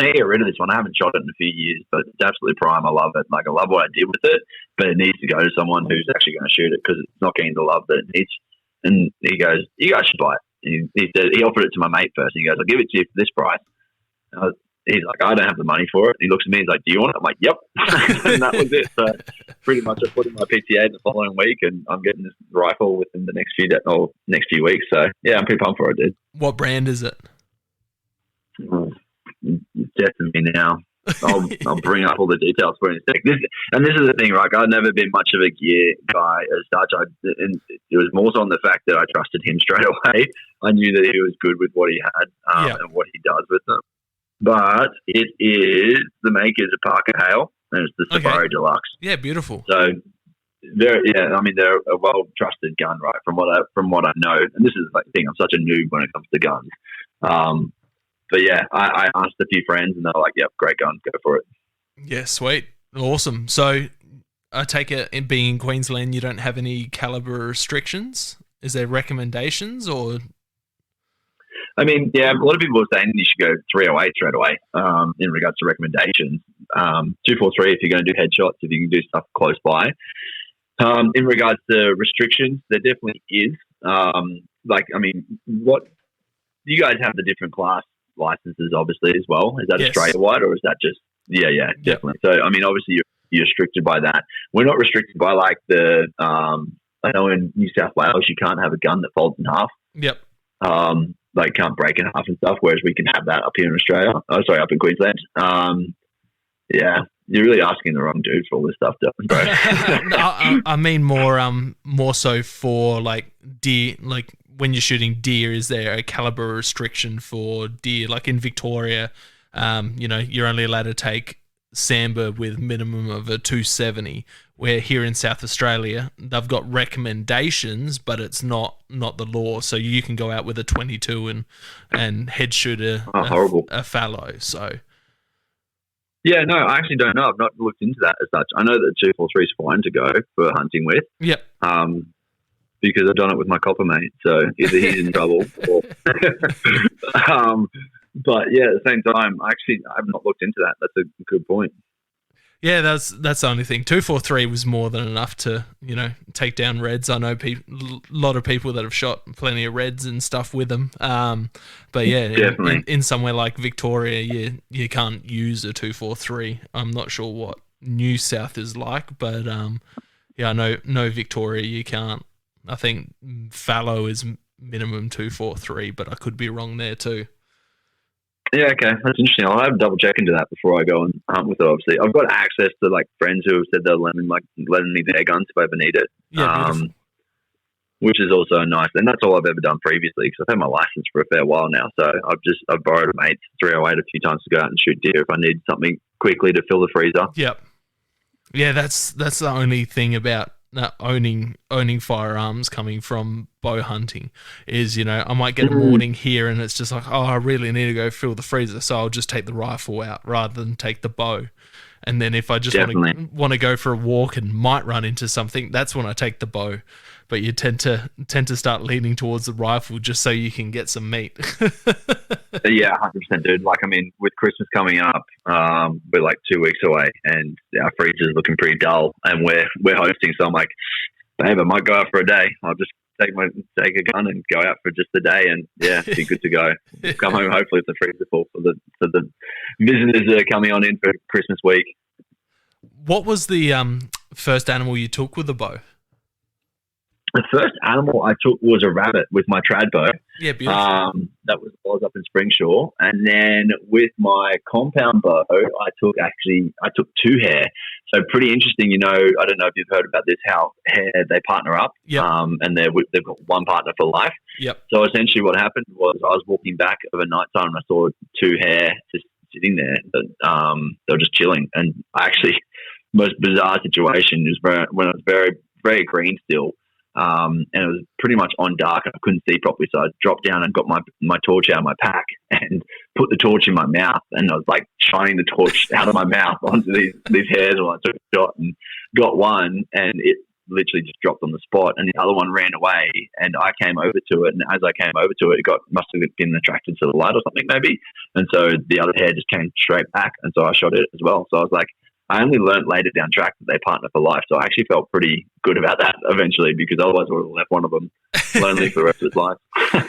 need to get rid of this one. I haven't shot it in a few years, but it's absolutely prime. I love it. Like, I love what I did with it, but it needs to go to someone who's actually going to shoot it because it's not getting the love that it needs. And he goes, you guys should buy it. And he offered it to my mate first, and he goes, I'll give it to you for this price. He's like, I don't have the money for it. He looks at me, he's like, do you want it? I'm like, yep. And that was it. So pretty much I put in my PTA the following week, and I'm getting this rifle within the next few weeks. So yeah, I'm pretty pumped for it, dude. What brand is it? Definitely now. I'll bring up all the details for you in a sec. This is the thing, right? I've never been much of a gear guy as such. And it was more so on the fact that I trusted him straight away. I knew that he was good with what he had and what he does with them. But it is, the maker is a Parker Hale, and it's the Safari Deluxe. Yeah, beautiful. So, they're a well-trusted gun, right, from what I know. And this is the thing, I'm such a noob when it comes to guns. But yeah, I asked a few friends, and they're like, yep, great gun, go for it. Yeah, sweet. Awesome. So, I take it, in being in Queensland, you don't have any caliber restrictions? Is there recommendations, or... I mean, yeah, a lot of people are saying you should go 308 straight away in regards to recommendations. 243 if you're going to do headshots, if you can do stuff close by. In regards to restrictions, there definitely is. What you guys have the different class licenses, obviously, as well. Is that a straight or white, or is that just... Yeah, definitely. So, I mean, obviously, you're restricted by that. We're not restricted by, like, I know in New South Wales, you can't have a gun that folds in half. Yep. Like can't break in half and stuff, whereas we can have that up here in Australia. Up in Queensland. Yeah, you're really asking the wrong dude for all this stuff, bro. No, I mean more so for like deer. Like when you're shooting deer, is there a caliber restriction for deer? Like in Victoria, you're only allowed to take sambar with minimum of a 270, where here in South Australia they've got recommendations, but it's not the law. So you can go out with a 22 and head shoot a fallow. So yeah, no, I actually don't know. I've not looked into that as such. I know that 243 is fine to go for hunting with. Yep. because I've done it with my copper mate. So either he's in trouble or. But yeah, at the same time, I have not looked into that. That's a good point. Yeah, that's the only thing. 243 was more than enough to, take down reds. I know a lot of people that have shot plenty of reds and stuff with them. But yeah, in somewhere like Victoria, you can't use a 243. I'm not sure what New South is like, but I know Victoria you can't. I think fallow is minimum 243, but I could be wrong there too. Yeah, okay, that's interesting. I'll have to double check into that before I go and hunt with it. Obviously, I've got access to like friends who have said they'll lend me their guns if I ever need it. Yeah, which is also nice. And that's all I've ever done previously because I've had my license for a fair while now. So I've borrowed a mate's 308 a few times to go out and shoot deer if I need something quickly to fill the freezer. Yep. Yeah, that's the only thing about owning firearms coming from bow hunting is, I might get a morning here and it's just like, oh, I really need to go fill the freezer, so I'll just take the rifle out rather than take the bow. And then if I just want to go for a walk and might run into something, that's when I take the bow. But you tend to start leaning towards the rifle just so you can get some meat. Yeah, 100%, dude. Like, I mean, with Christmas coming up, we're like 2 weeks away, and our freezer's looking pretty dull, and we're hosting. So I'm like, babe, I might go out for a day. I'll just take a gun and go out for just a day, and yeah, be good to go. Come home hopefully with the freezer full for the visitors that are coming on in for Christmas week. What was the first animal you took with the bow? The first animal I took was a rabbit with my trad bow. Yeah, beautiful. That was up in Springshaw. And then with my compound bow, I took 2 hare. So pretty interesting, I don't know if you've heard about this, how hare, they partner up. Yep. And they've got one partner for life. Yep. So essentially what happened was I was walking back over night time and I saw 2 hare just sitting there. They were just chilling. And most bizarre situation is when I was very, very green still. And it was pretty much on dark and I couldn't see properly, so I dropped down and got my torch out of my pack and put the torch in my mouth, and I was like shining the torch out of my mouth onto these hairs while I took a shot and got one, and it literally just dropped on the spot, and the other one ran away, and I came over to it, and as I came over to it, must have been attracted to the light or something maybe, and so the other hare just came straight back, and so I shot it as well. So I was like, I only learned later down track that they partner for life, so I actually felt pretty good about that eventually, because otherwise I would have left one of them lonely for the rest of his life.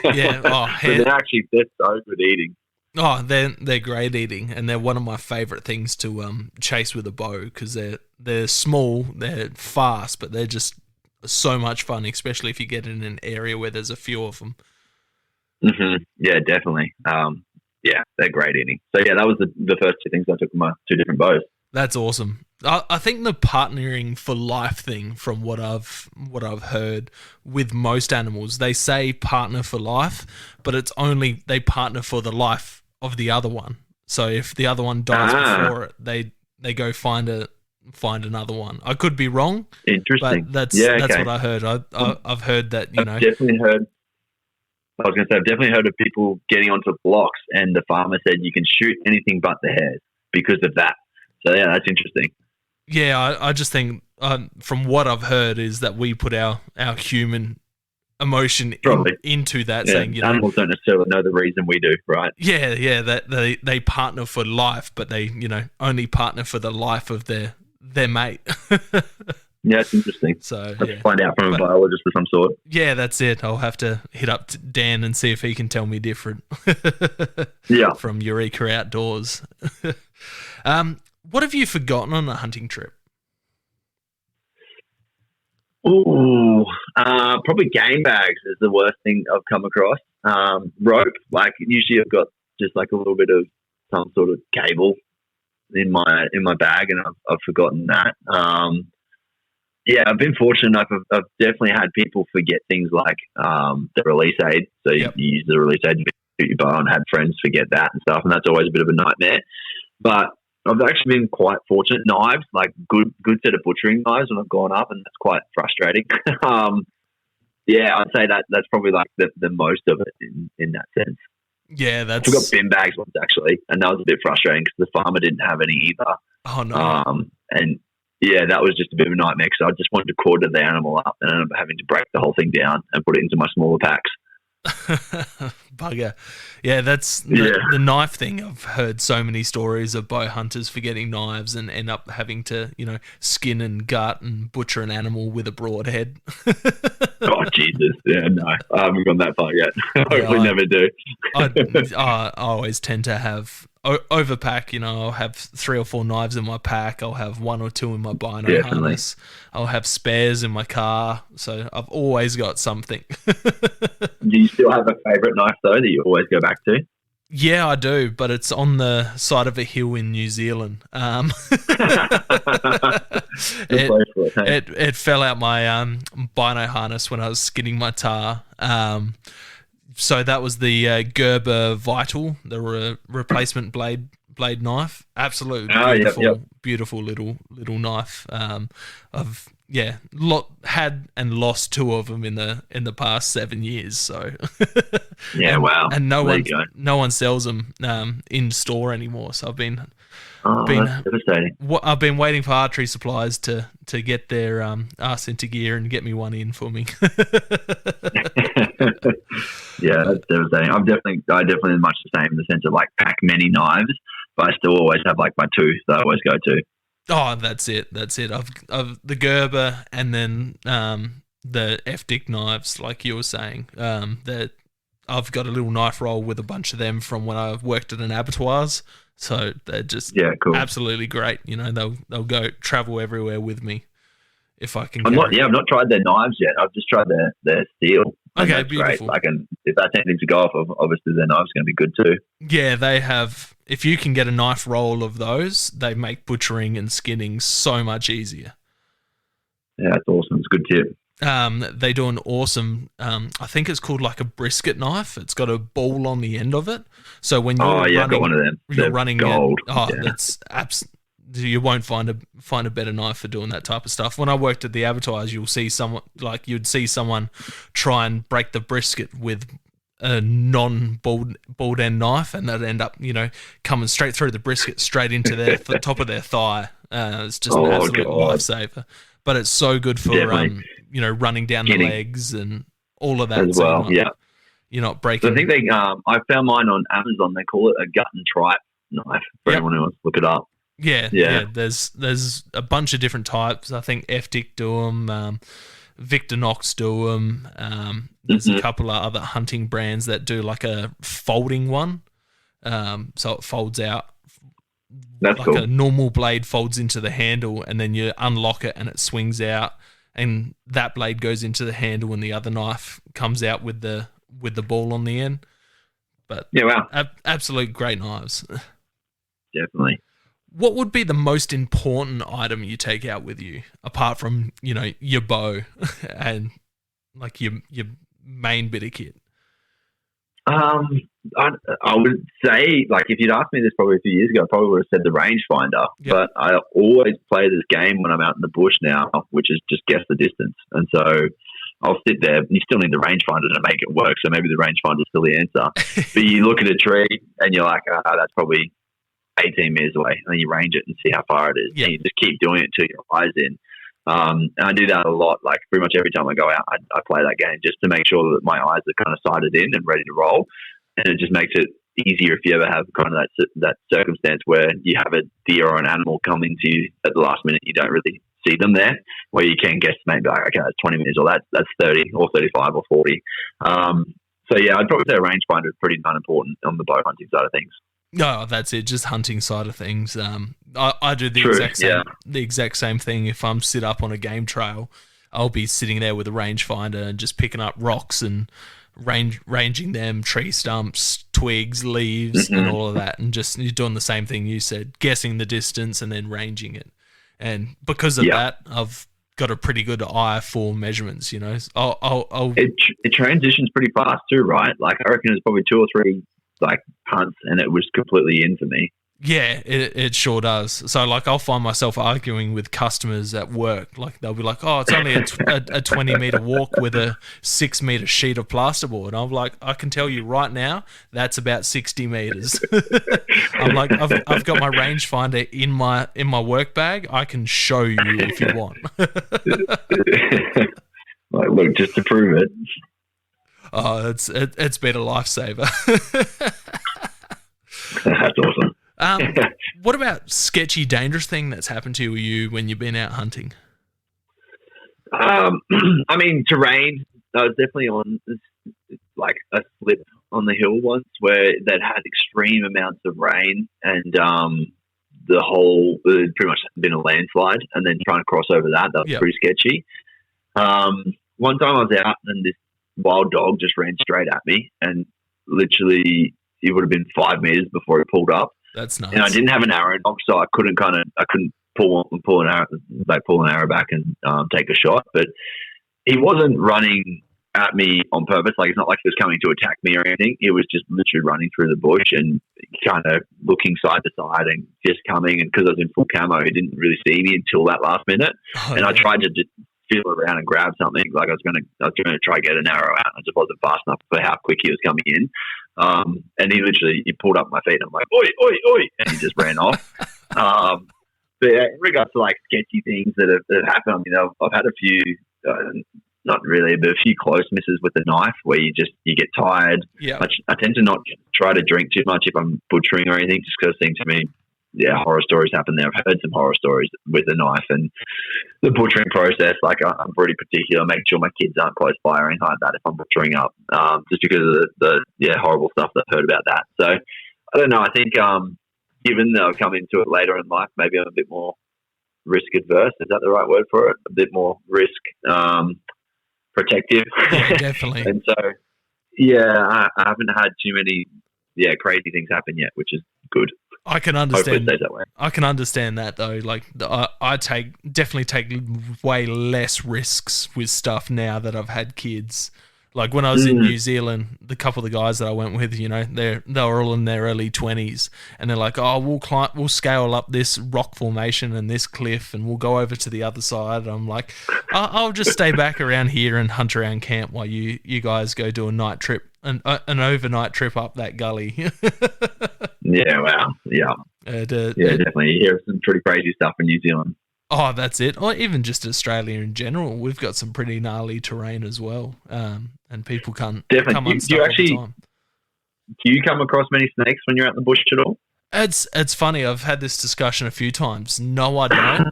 Yeah, but they're so good eating. Oh, they're great eating, and they're one of my favourite things to chase with a bow, because they're small, they're fast, but they're just so much fun, especially if you get in an area where there's a few of them. Mm-hmm. Yeah, definitely. Yeah, they're great eating. So yeah, that was the first 2 things I took with my 2 different bows. That's awesome. I think the partnering for life thing, from what I've heard with most animals, they say partner for life, but it's only they partner for the life of the other one. So if the other one dies before it, they go find another one. I could be wrong. Interesting. But that's what I heard. I've heard that I've definitely heard of people getting onto blocks, and the farmer said you can shoot anything but the hares because of that. So yeah, that's interesting. Yeah, I just think from what I've heard is that we put our human emotion into that, saying animals don't necessarily know the reason we do, right? Yeah, that they partner for life, but they only partner for the life of their mate. Yeah, it's interesting. So let's find out from a biologist of some sort. Yeah, that's it. I'll have to hit up Dan and see if he can tell me different. Yeah, from Eureka Outdoors. What have you forgotten on a hunting trip? Ooh, probably game bags is the worst thing I've come across. Rope, like usually I've got just like a little bit of some sort of cable in my bag, and I've forgotten that. Yeah, I've been fortunate enough. I've definitely had people forget things like the release aid. So you use the release aid to shoot your bow, and had friends forget that and stuff, and that's always a bit of a nightmare. But I've actually been quite fortunate. Knives, like good set of butchering knives when I've gone up, and that's quite frustrating. Yeah, I'd say that's probably like the most of it in that sense. Yeah, I've got bin bags once actually, and that was a bit frustrating because the farmer didn't have any either. Oh no! And yeah, that was just a bit of a nightmare because I just wanted to quarter the animal up and ended up having to break the whole thing down and put it into my smaller packs. Bugger. Yeah, that's the knife thing. I've heard so many stories of bow hunters forgetting knives and end up having to, skin and gut and butcher an animal with a broadhead. Oh, Jesus. Yeah, no. I haven't gone that far yet. Hopefully never do. I always tend to have overpack. I'll have 3 or 4 knives in my pack. I'll have 1 or 2 in my bino harness. I'll have spares in my car. So I've always got something. Do you still have a favourite knife, though, that you always go back to? Yeah, I do, but it's on the side of a hill in New Zealand. It fell out my bino harness when I was skinning my tar. So that was the Gerber Vital, the replacement blade knife. Absolutely beautiful, beautiful little knife. I've had and lost 2 of them in the past 7 years. So yeah, wow. And no one sells them in store anymore. So I've been devastating. I've been waiting for Archery Supplies to get their ass into gear and get me one in for me. Yeah, that's devastating. I definitely much the same in the sense of like pack many knives, but I still always have like my 2 that I always go to. Oh, that's it. I've the Gerber and then the FDIC knives, like you were saying. That I've got a little knife roll with a bunch of them from when I worked at an abattoirs. So they're just absolutely great. They'll go travel everywhere with me if I can. I've not tried their knives yet. I've just tried their steel. Okay, beautiful. Great. If that's anything to go off of, obviously their knife's going to be good too. Yeah, they have. If you can get a knife roll of those, they make butchering and skinning so much easier. Yeah, that's awesome. It's a good tip. They do an awesome, I think it's called like a brisket knife. It's got a ball on the end of it. So when you're running, I've got one of them. You're running gold. That's you won't find a better knife for doing that type of stuff. When I worked at the abattoirs, you'd see someone try and break the brisket with a non-bald end knife, and they'd end up, coming straight through the brisket, straight into the top of their thigh. It's just an absolute lifesaver. But it's so good for running down the legs and all of that as well. You're not breaking. So I think I found mine on Amazon. They call it a gut and tripe knife for anyone who wants to look it up. Yeah. There's a bunch of different types. I think FDIC do them. Victorinox do them. There's a couple of other hunting brands that do like a folding one. So it folds out. That's like cool. A normal blade folds into the handle, and then you unlock it and it swings out, and that blade goes into the handle, and the other knife comes out with the ball on the end. But absolute great knives. Definitely. What would be the most important item you take out with you, apart from your bow and like your main bit of kit? I would say, like, if you'd asked me this probably a few years ago, I probably would have said the rangefinder. Yep. But I always play this game when I'm out in the bush now, which is just guess the distance. And so I'll sit there. You still need the rangefinder to make it work, so maybe the rangefinder is still the answer. But you look at a tree and you're like, that's probably 18 meters away, and then you range it and see how far it is. Yep. And you just keep doing it till your eye's in. And I do that a lot. Like pretty much every time I go out, I play that game just to make sure that my eyes are kind of sighted in and ready to roll. And it just makes it easier if you ever have kind of that circumstance where you have a deer or an animal coming to you at the last minute, you don't really see them there, where you can guesstimate, like, okay, that's 20 minutes, or that's 30 or 35 or 40. So yeah, I'd probably say a rangefinder is pretty darn important on the bow hunting side of things. No, that's it. Just hunting side of things. I do the exact same thing. If I'm sit up on a game trail, I'll be sitting there with a rangefinder and just picking up rocks and ranging them, tree stumps, twigs, leaves, and all of that, and just you're doing the same thing you said, guessing the distance and then ranging it. And because of that, I've got a pretty good eye for measurements. It transitions pretty fast too, right? Like I reckon it's probably 2 or 3 like hunts, and it was completely in for me. Yeah, it sure does. So, like, I'll find myself arguing with customers at work. Like, they'll be like, "Oh, it's only a 20-meter walk with a 6-meter sheet of plasterboard." I'm like, "I can tell you right now, that's about 60 meters." I'm like, "I've got my rangefinder in my work bag. I can show you if you want." Like, look, just to prove it. Oh, it's been a lifesaver. That's awesome. What about sketchy, dangerous thing that's happened to you when you've been out hunting? I mean, terrain. I was definitely on like a slip on the hill once where that had extreme amounts of rain, and it pretty much been a landslide, and then trying to cross over that was pretty sketchy. One time I was out and this wild dog just ran straight at me, and literally it would have been 5 meters before he pulled up. That's nice. And I didn't have an arrow dog, so I couldn't pull an arrow back and take a shot. But he wasn't running at me on purpose. Like, it's not like he was coming to attack me or anything. He was just literally running through the bush and kind of looking side to side and just coming. And because I was in full camo, he didn't really see me until that last minute. I tried to just feel around and grab something. Like, I was going to try to get an arrow out. I just wasn't fast enough for how quick he was coming in. And he pulled up my feet. And I'm like, oi, oi, oi. And he just ran off. But yeah, in regards to like sketchy things that have happened, I mean, I've had a few, not really, but a few close misses with the knife where you get tired. Yeah. I tend to not try to drink too much if I'm butchering or anything, just because it seems to me, horror stories happen there. I've heard some horror stories with the knife and the butchering process. Like, I'm pretty particular. Make sure my kids aren't close by or anything like that if I'm butchering up, just because of the horrible stuff that I've heard about that. So I don't know. I think given that I've come into it later in life, maybe I'm a bit more risk adverse. Is that the right word for it? A bit more risk protective. Yeah, definitely. And so, I haven't had too many crazy things happen yet, which is good. I can understand. Hopefully it stays that way. I can understand that though. Like, I definitely take way less risks with stuff now that I've had kids. Like, when I was in New Zealand, the couple of the guys that I went with, they were all in their early 20s, and they're like, "Oh, we'll scale up this rock formation and this cliff, and we'll go over to the other side." And I'm like, "I'll just stay back around here and hunt around camp while you guys go do a night trip, an overnight trip up that gully." Yeah, wow, yeah, definitely. You hear some pretty crazy stuff in New Zealand. Oh, that's it. Or even just Australia in general, we've got some pretty gnarly terrain as well, and people come unstuck all the time. Do you come across many snakes when you're out in the bush at all? It's funny. I've had this discussion a few times. No, I don't.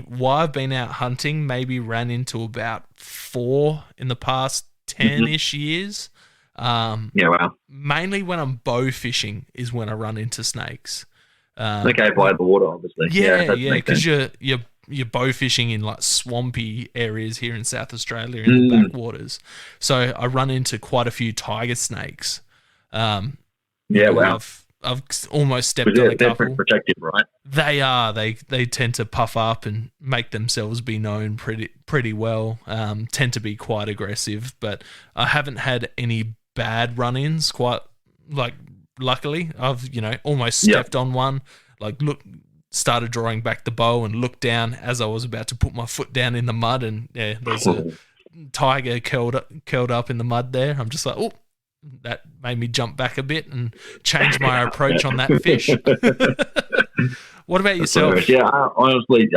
While I've been out hunting, maybe ran into about 4 in the past 10-ish years. Wow. Mainly when I'm bow fishing is when I run into snakes. Okay, by the water, obviously. Yeah, because you're bow fishing in like swampy areas here in South Australia in the backwaters. So I run into quite a few tiger snakes. Wow. I've almost stepped on a couple. They're protective, right? They are. They tend to puff up and make themselves be known pretty well. Tend to be quite aggressive, but I haven't had any bad run-ins. Quite like. Luckily, I've almost stepped on one. Like, started drawing back the bow and looked down as I was about to put my foot down in the mud, and there's a tiger curled up in the mud there. I'm just like, oh, that made me jump back a bit and change my approach on that fish. What about yourself? Yeah, I honestly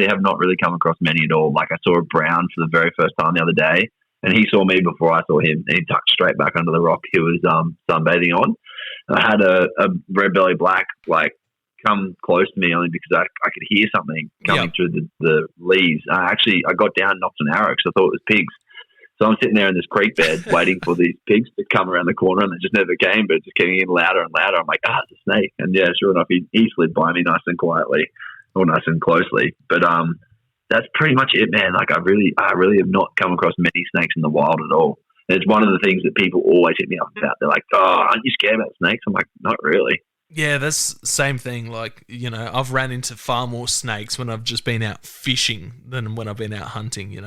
have not really come across many at all. Like, I saw a brown for the very first time the other day, and he saw me before I saw him, and he ducked straight back under the rock he was sunbathing on. I had a red belly black come close to me only because I could hear something coming through the leaves. I got down and knocked an arrow because I thought it was pigs. So I'm sitting there in this creek bed waiting for these pigs to come around the corner, and they just never came, but just getting in louder and louder. I'm like, it's a snake. And sure enough, he slid by me nice and quietly, or nice and closely. But that's pretty much it, man. Like, I really have not come across many snakes in the wild at all. It's one of the things that people always hit me up about. They're like, aren't you scared about snakes? I'm like, not really. Yeah, that's the same thing. Like, I've ran into far more snakes when I've just been out fishing than when I've been out hunting,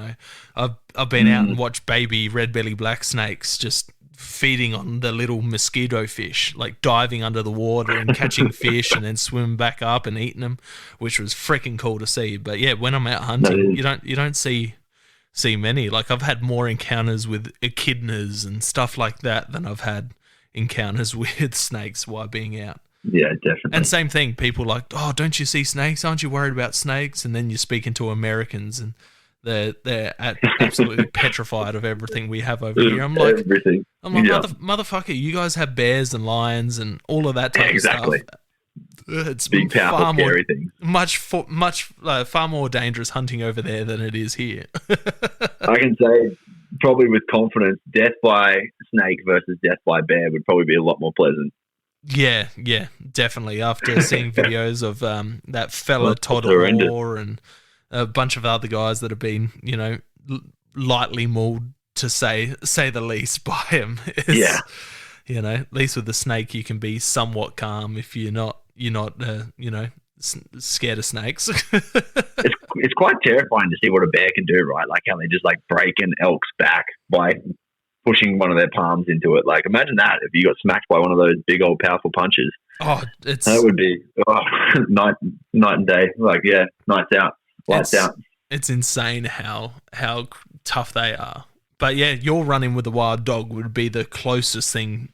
I've been out and watched baby red belly black snakes just feeding on the little mosquito fish, like diving under the water and catching fish and then swimming back up and eating them, which was freaking cool to see. But yeah, when I'm out hunting, you don't see many. Like, I've had more encounters with echidnas and stuff like that than I've had encounters with snakes while being out. Yeah, definitely. And same thing, people like, oh, don't you see snakes? Aren't you worried about snakes? And then you're speaking to Americans and they're absolutely petrified of everything we have over here. I'm like, motherfucker, you guys have bears and lions and all of that type of stuff. It's big, powerful, scary things. Far more dangerous hunting over there than it is here. I can say probably with confidence, death by snake versus death by bear would probably be a lot more pleasant. Yeah, definitely. After seeing videos of that fella Todd Orr and a bunch of other guys that have been, lightly mauled, to say the least, by him. At least with the snake, you can be somewhat calm if you're not scared of snakes. It's quite terrifying to see what a bear can do, right? Like how they just like break an elk's back by pushing one of their palms into it. Like, imagine that if you got smacked by one of those big old powerful punches. Oh, that would be night and day. Like, yeah, nights out, lights out. It's insane how tough they are. But yeah, your run-in with a wild dog would be the closest thing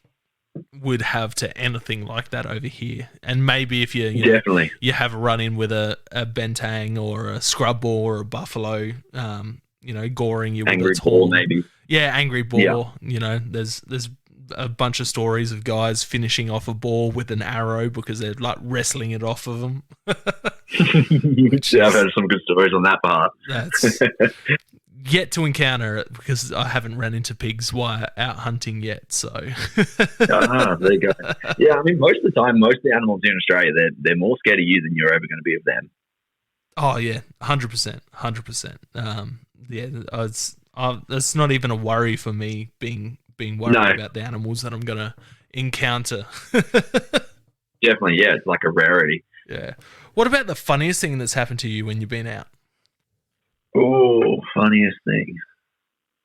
would have to anything like that over here. And maybe if you definitely you have a run-in with a bentang or a scrub boar or a buffalo, goring you with angry its boar, horn. maybe. Yeah, angry boar. Yeah. There's a bunch of stories of guys finishing off a boar with an arrow because they're like wrestling it off of them. I've heard some good stories on that part. That's yet to encounter it because I haven't ran into pigs while out hunting yet. So there you go. Yeah, I mean, most of the time, most of the animals in Australia, they're more scared of you than you're ever going to be of them. Oh yeah, 100%. It's not even a worry for me being worried about the animals that I'm going to encounter. Definitely, yeah, it's like a rarity. Yeah. What about the funniest thing that's happened to you when you've been out? Oh, funniest thing.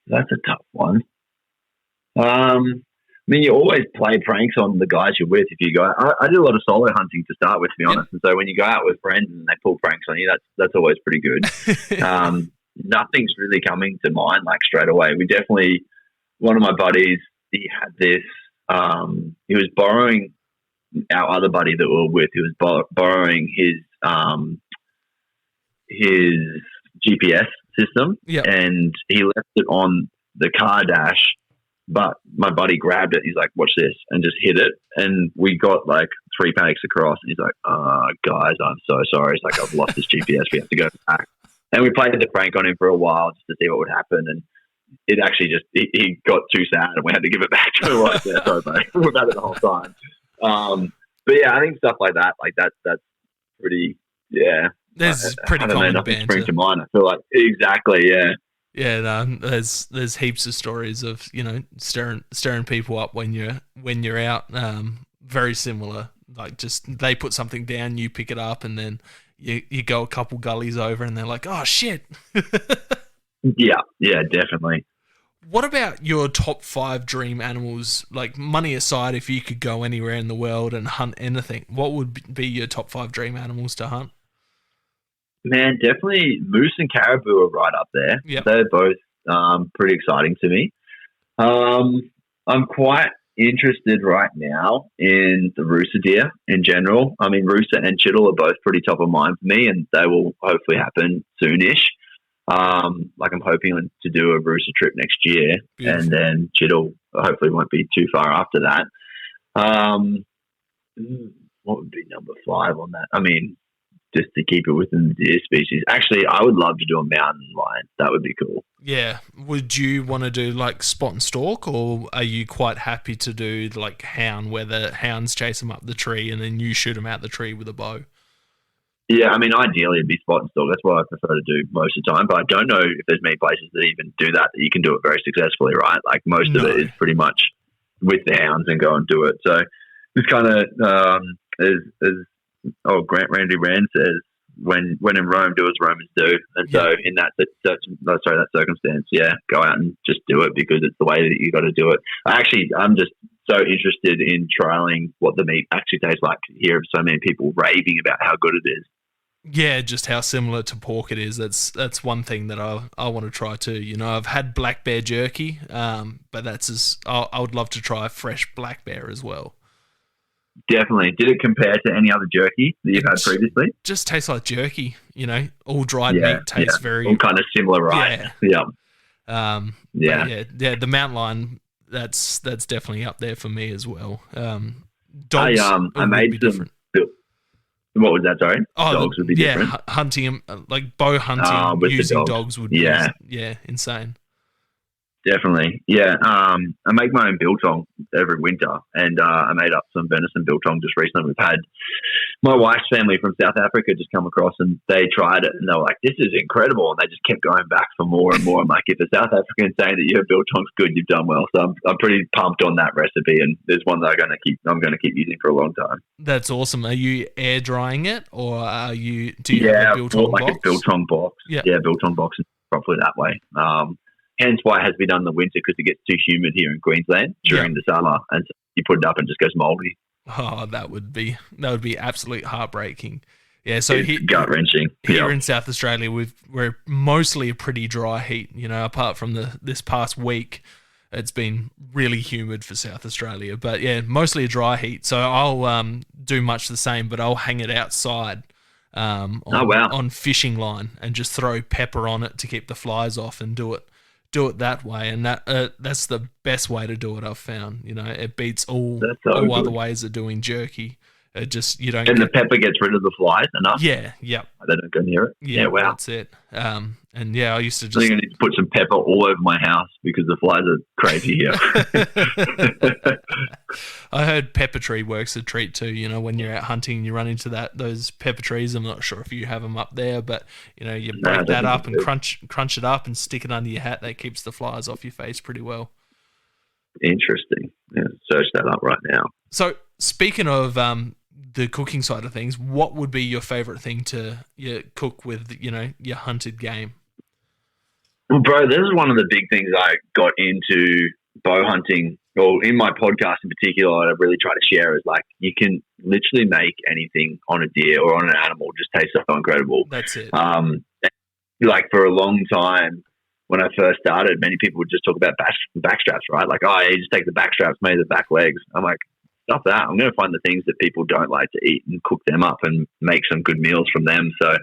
That's a tough one. I mean, you always play pranks on the guys you're with. If you go, I do a lot of solo hunting to start with, to be honest. And so when you go out with friends and they pull pranks on you, that's always pretty good. Nothing's really coming to mind like straight away. One of my buddies, he had this. He was borrowing our other buddy that we were with. He was borrowing his GPS system, and he left it on the car dash. But my buddy grabbed it. He's like, "Watch this," and just hit it. And we got like 3 paddocks across. And he's like, "Guys, I'm so sorry." He's like, "I've lost this GPS. We have to go back." And we played the prank on him for a while just to see what would happen. And it actually he got too sad and we had to give it back to him. Like, yeah, sorry, mate. We've had it the whole time. But yeah, I think stuff like that, that's pretty, yeah. There's pretty common nothing banter. Springs to mind. I feel like exactly, yeah. Yeah, no, there's heaps of stories of stirring people up when you're out. Very similar, like just they put something down, you pick it up, and then you go a couple gullies over, and they're like, "Oh shit." Yeah, definitely. What about your top 5 dream animals? Like, money aside, if you could go anywhere in the world and hunt anything, what would be your top 5 dream animals to hunt? Man, definitely moose and caribou are right up there. Yep. They're both pretty exciting to me. I'm quite interested right now in the rooster deer in general. I mean, rooster and chital are both pretty top of mind for me, and they will hopefully happen soonish. Like I'm hoping to do a rooster trip next year. Beautiful. And then chital hopefully won't be too far after that. What would be number 5 on that? I mean, just to keep it within the deer species. Actually, I would love to do a mountain lion. That would be cool. Yeah. Would you want to do like spot and stalk, or are you quite happy to do like hound, where the hounds chase them up the tree and then you shoot them out the tree with a bow? Yeah, I mean, ideally it'd be spot and stalk. That's what I prefer to do most of the time. But I don't know if there's many places that even do that you can do it very successfully, right? Like most of it is pretty much with the hounds and go and do it. So it's kind of, as Randy Rand says, when in Rome, do as Romans do. And so in that circumstance, go out and just do it because it's the way that you got to do it. I'm just so interested in trialing what the meat actually tastes like. To hear of so many people raving about how good it is. Yeah, just how similar to pork it is. That's one thing that I want to try too. You know, I've had black bear jerky, but I would love to try fresh black bear as well. Definitely. Did it compare to any other jerky that you've had previously? Just tastes like jerky. You know, all dried meat tastes very all kind of similar, right? Yeah. The mountain lion. That's definitely up there for me as well. Dogs. I made some. Different. What was that? Sorry, dogs would be different. Yeah, hunting, like bow hunting using dogs would be insane. Definitely, yeah. I make my own biltong every winter, and I made up some venison biltong just recently. We've had my wife's family from South Africa just come across, and they tried it, and they were like, "This is incredible!" And they just kept going back for more and more. I'm like, if a South African saying that your biltong's good, you've done well. So I'm pretty pumped on that recipe, and there's one that I'm going to keep using for a long time. That's awesome. Are you air drying it, or do you have a biltong box? A biltong box. Yeah, biltong box is properly that way. Hence why it has to be done in the winter, because it gets too humid here in Queensland during the summer, and so you put it up and it just goes mouldy. Oh, that would be absolutely heartbreaking. Yeah, so gut wrenching. Here in South Australia, we're mostly a pretty dry heat. You know, apart from this past week, it's been really humid for South Australia. But yeah, mostly a dry heat. So I'll do much the same, but I'll hang it outside on fishing line and just throw pepper on it to keep the flies off and do it that way, and that's the best way to do it. I've found, you know, it beats all other ways of doing jerky. It just the pepper gets rid of the flies enough. Yeah, they don't go near it. Yeah, wow, that's it. And yeah, I used to just. I think I need to put some pepper all over my house because the flies are crazy here. I heard pepper tree works a treat too. You know, when you're out hunting, you run into those pepper trees. I'm not sure if you have them up there, but you know, you break that up and crunch it up and stick it under your hat. That keeps the flies off your face pretty well. Interesting. Yeah, search that up right now. So speaking of the cooking side of things, what would be your favorite thing to cook with, you know, your hunted game? Well, bro, this is one of the big things I got into bow hunting, or in my podcast in particular, I really try to share is like, you can literally make anything on a deer or on an animal just taste so incredible. That's it. Like for a long time, when I first started, many people would just talk about back straps, right? Like, oh, you just take the back straps, made the back legs. I'm like, stop that. I'm going to find the things that people don't like to eat and cook them up and make some good meals from them. So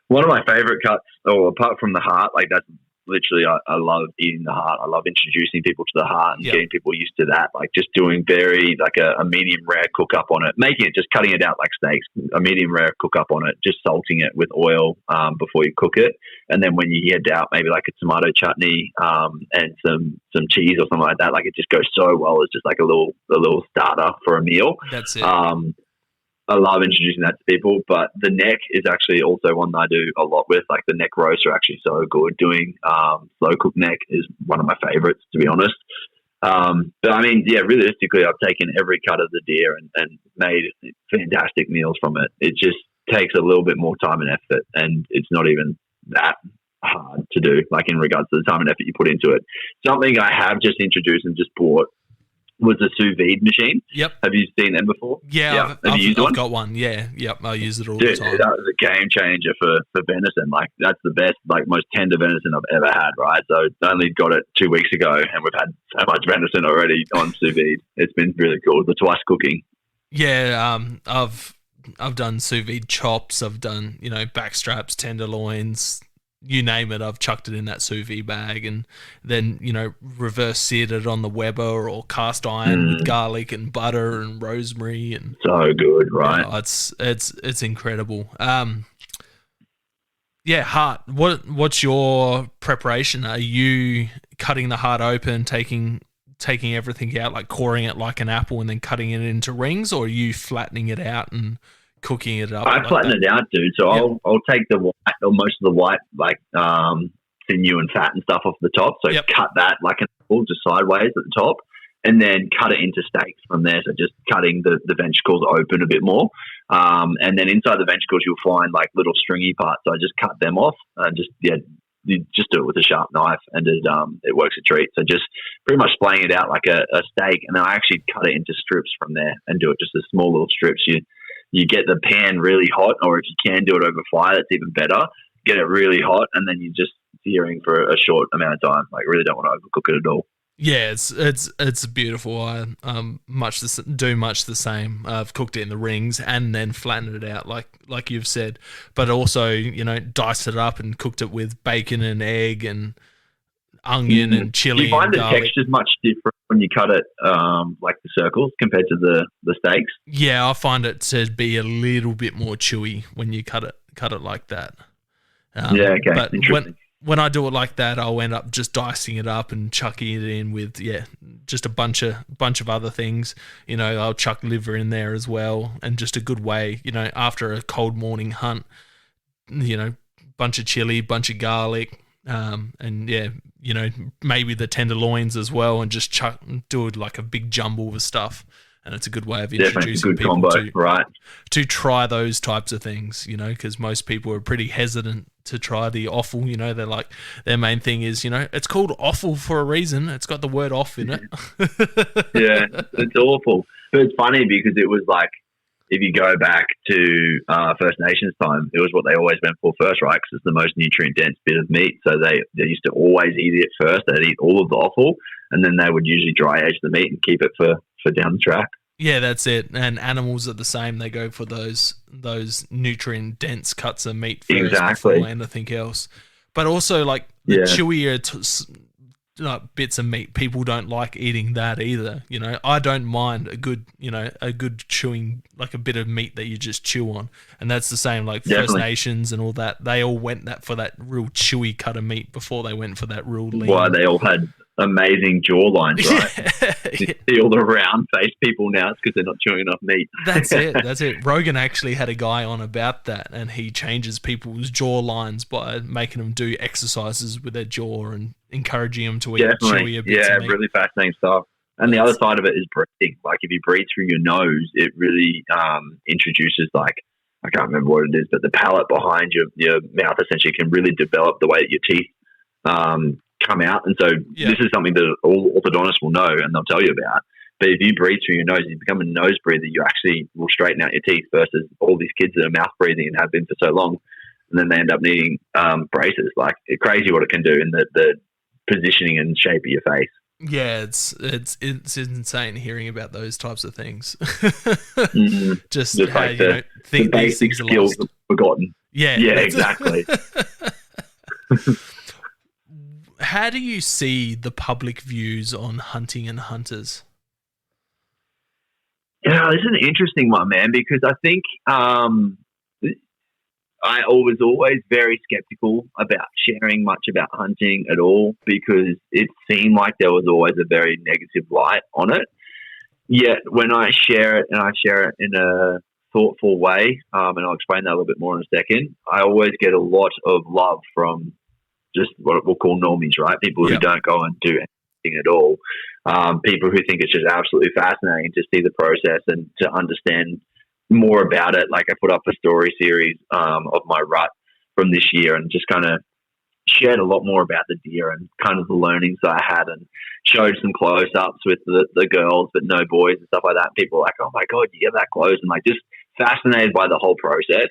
one of my favorite cuts, or apart from the heart, like that's literally, I love eating the heart. I love introducing people to the heart and getting people used to that. Like just doing very like a medium rare cook up on it, making it, just cutting it out like steaks, a medium rare cook up on it, just salting it with oil before you cook it. And then when you head out, maybe like a tomato chutney and some cheese or something like that. Like it just goes so well. It's just like a little starter for a meal. That's it. I love introducing that to people, but the neck is actually also one that I do a lot with. Like the neck roasts are actually so good. Doing slow cooked neck is one of my favorites, to be honest. But I mean, yeah, realistically, I've taken every cut of the deer and made fantastic meals from it. It just takes a little bit more time and effort, and it's not even that hard to do, like in regards to the time and effort you put into it. Something I have just introduced and just bought was a sous vide machine. Yep. Have you seen them before? Yeah, I've got one. Yeah, yep. I use it all the time. That was a game changer for venison. Like that's the best, like most tender venison I've ever had. Right. So I only got it 2 weeks ago, and we've had so much venison already on sous vide. It's been really cool. The twice cooking. Yeah. I've done sous vide chops. I've done, you know, back straps, tenderloins. You name it, I've chucked it in that sous vide bag and then, you know, reverse seared it on the Weber or cast iron with garlic and butter and rosemary and so good, right? It's incredible. Yeah, heart. What's your preparation? Are you cutting the heart open, taking everything out, like coring it like an apple and then cutting it into rings, or are you flattening it out and cooking it up? I flatten it out, dude. So I'll take the white, or most of the white, like sinew and fat and stuff off the top. So cut that like an apple, just sideways at the top, and then cut it into steaks from there. So just cutting the ventricles open a bit more. And then inside the ventricles, you'll find like little stringy parts. So I just cut them off and you just do it with a sharp knife, and it works a treat. So just pretty much splaying it out like a steak, and then I actually cut it into strips from there and do it just as small little strips. You get the pan really hot, or if you can do it over fire, that's even better. Get it really hot, and then you're just searing for a short amount of time. Like, really don't want to overcook it at all. Yeah, it's beautiful. I do much the same. I've cooked it in the rings and then flattened it out like you've said, but also, you know, diced it up and cooked it with bacon and egg and onion and chili. Do you find and the texture's much different when you cut it like the circles compared to the steaks? Yeah, I find it to be a little bit more chewy when you cut it like that. Okay. But interesting. When I do it like that, I'll end up just dicing it up and chucking it in with just a bunch of other things. You know, I'll chuck liver in there as well, and just a good way, you know, after a cold morning hunt, you know, bunch of chili, bunch of garlic, and you know, maybe the tenderloins as well, and just do it like a big jumble of stuff. And it's a good way of introducing people to try those types of things, you know, because most people are pretty hesitant to try the offal. You know, they're like, their main thing is, you know, it's called offal for a reason. It's got the word off in it. Yeah, it's awful. But it's funny because it was like, if you go back to First Nations time, it was what they always went for first, right? Because it's the most nutrient-dense bit of meat. So they used to always eat it first. They'd eat all of the offal, and then they would usually dry age the meat and keep it for down the track. Yeah, that's it. And animals are the same. They go for those nutrient-dense cuts of meat first before anything else. But also, like, the chewier bits of meat, people don't like eating that either. You know, I don't mind a good chewing, like a bit of meat that you just chew on. And that's the same, like First Nations and all that. They all went for that real chewy cut of meat before they went for that real lean. Why, they all had amazing jawlines, right? You see all the round-faced people now, it's because they're not chewing enough meat. That's it. Rogan actually had a guy on about that, and he changes people's jaw lines by making them do exercises with their jaw and encouraging them to eat chewier bits of meat. Really fascinating stuff. And the other side of it is breathing. Like, if you breathe through your nose, it really introduces, like, I can't remember what it is, but the palate behind your mouth essentially can really develop the way that your teeth come out. And so this is something that all orthodontists will know and they'll tell you about. But if you breathe through your nose, you become a nose breather, you actually will straighten out your teeth versus all these kids that are mouth breathing and have been for so long. And then they end up needing braces. Like, it's crazy what it can do in the positioning and shape of your face. Yeah, it's insane hearing about those types of things. Just how, like the basic skills are forgotten. Yeah, exactly. How do you see the public views on hunting and hunters? Yeah, this is an interesting one, man, because I think I was always very skeptical about sharing much about hunting at all, because it seemed like there was always a very negative light on it. Yet when I share it, and I share it in a thoughtful way, and I'll explain that a little bit more in a second, I always get a lot of love from just what we'll call normies, right? People who don't go and do anything at all. People who think it's just absolutely fascinating to see the process and to understand more about it. Like, I put up a story series of my rut from this year and just kind of shared a lot more about the deer and kind of the learnings that I had, and showed some close-ups with the girls, but no boys and stuff like that. People were like, oh my God, you get that close, and like just fascinated by the whole process.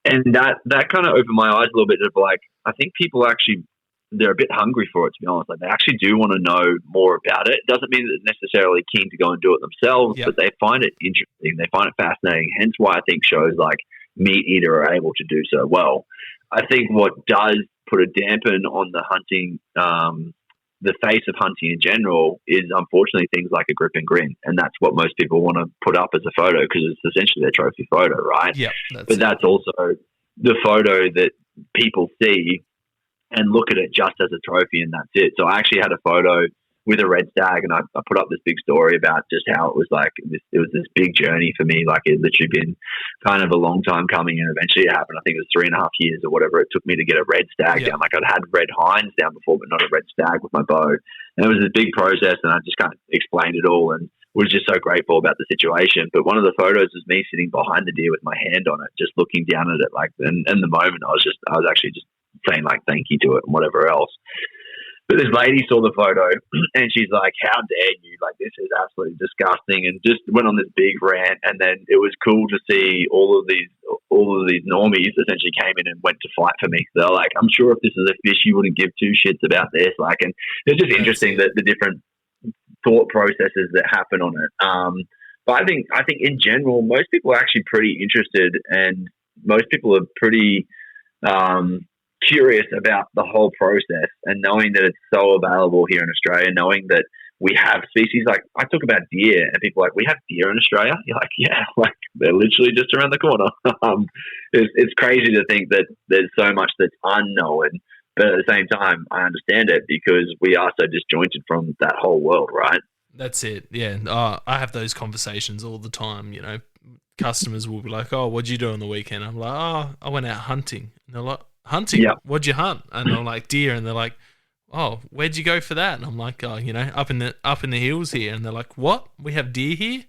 And that kind of opened my eyes a little bit of like, I think people actually, they're a bit hungry for it, to be honest. Like, they actually do want to know more about it. It doesn't mean that they're necessarily keen to go and do it themselves, but they find it interesting. They find it fascinating. Hence why I think shows like Meat Eater are able to do so well. I think what does put a dampen on the hunting, the face of hunting in general, is unfortunately things like a grip and grin. And that's what most people want to put up as a photo, because it's essentially their trophy photo, right? Yeah. That's also the photo that people see and look at it just as a trophy, and that's it. So I actually had a photo with a red stag, and I put up this big story about just how it was like it was this big journey for me. Like it had literally been kind of a long time coming, and eventually it happened. I think it was 3.5 years or whatever it took me to get a red stag down. Like I'd had red hinds down before, but not a red stag with my bow. And it was a big process, and I just kind of explained it all and was just so grateful about the situation. But one of the photos was me sitting behind the deer with my hand on it, just looking down at it. Like, and in the moment, I was actually just saying like thank you to it and whatever else. But this lady saw the photo and she's like, how dare you? Like, this is absolutely disgusting, and just went on this big rant. And then it was cool to see all of these normies essentially came in and went to fight for me. They're like, I'm sure if this is a fish, you wouldn't give two shits about this. Like, and it's just interesting that the different thought processes that happen on it. But I think in general, most people are actually pretty interested, and most people are pretty curious about the whole process, and knowing that it's so available here in Australia, knowing that we have species like, I talk about deer and people are like, we have deer in Australia. You're like, yeah, like they're literally just around the corner. It's crazy to think that there's so much that's unknown, but at the same time, I understand it because we are so disjointed from that whole world, right? That's it. Yeah. I have those conversations all the time. You know, customers will be like, oh, what'd you do on the weekend? I'm like, oh, I went out hunting. And they're like, hunting? Yeah. What'd you hunt? And I'm like, deer. And they're like, oh, where'd you go for that? And I'm like, oh, you know, up in the hills here. And they're like, what? We have deer here?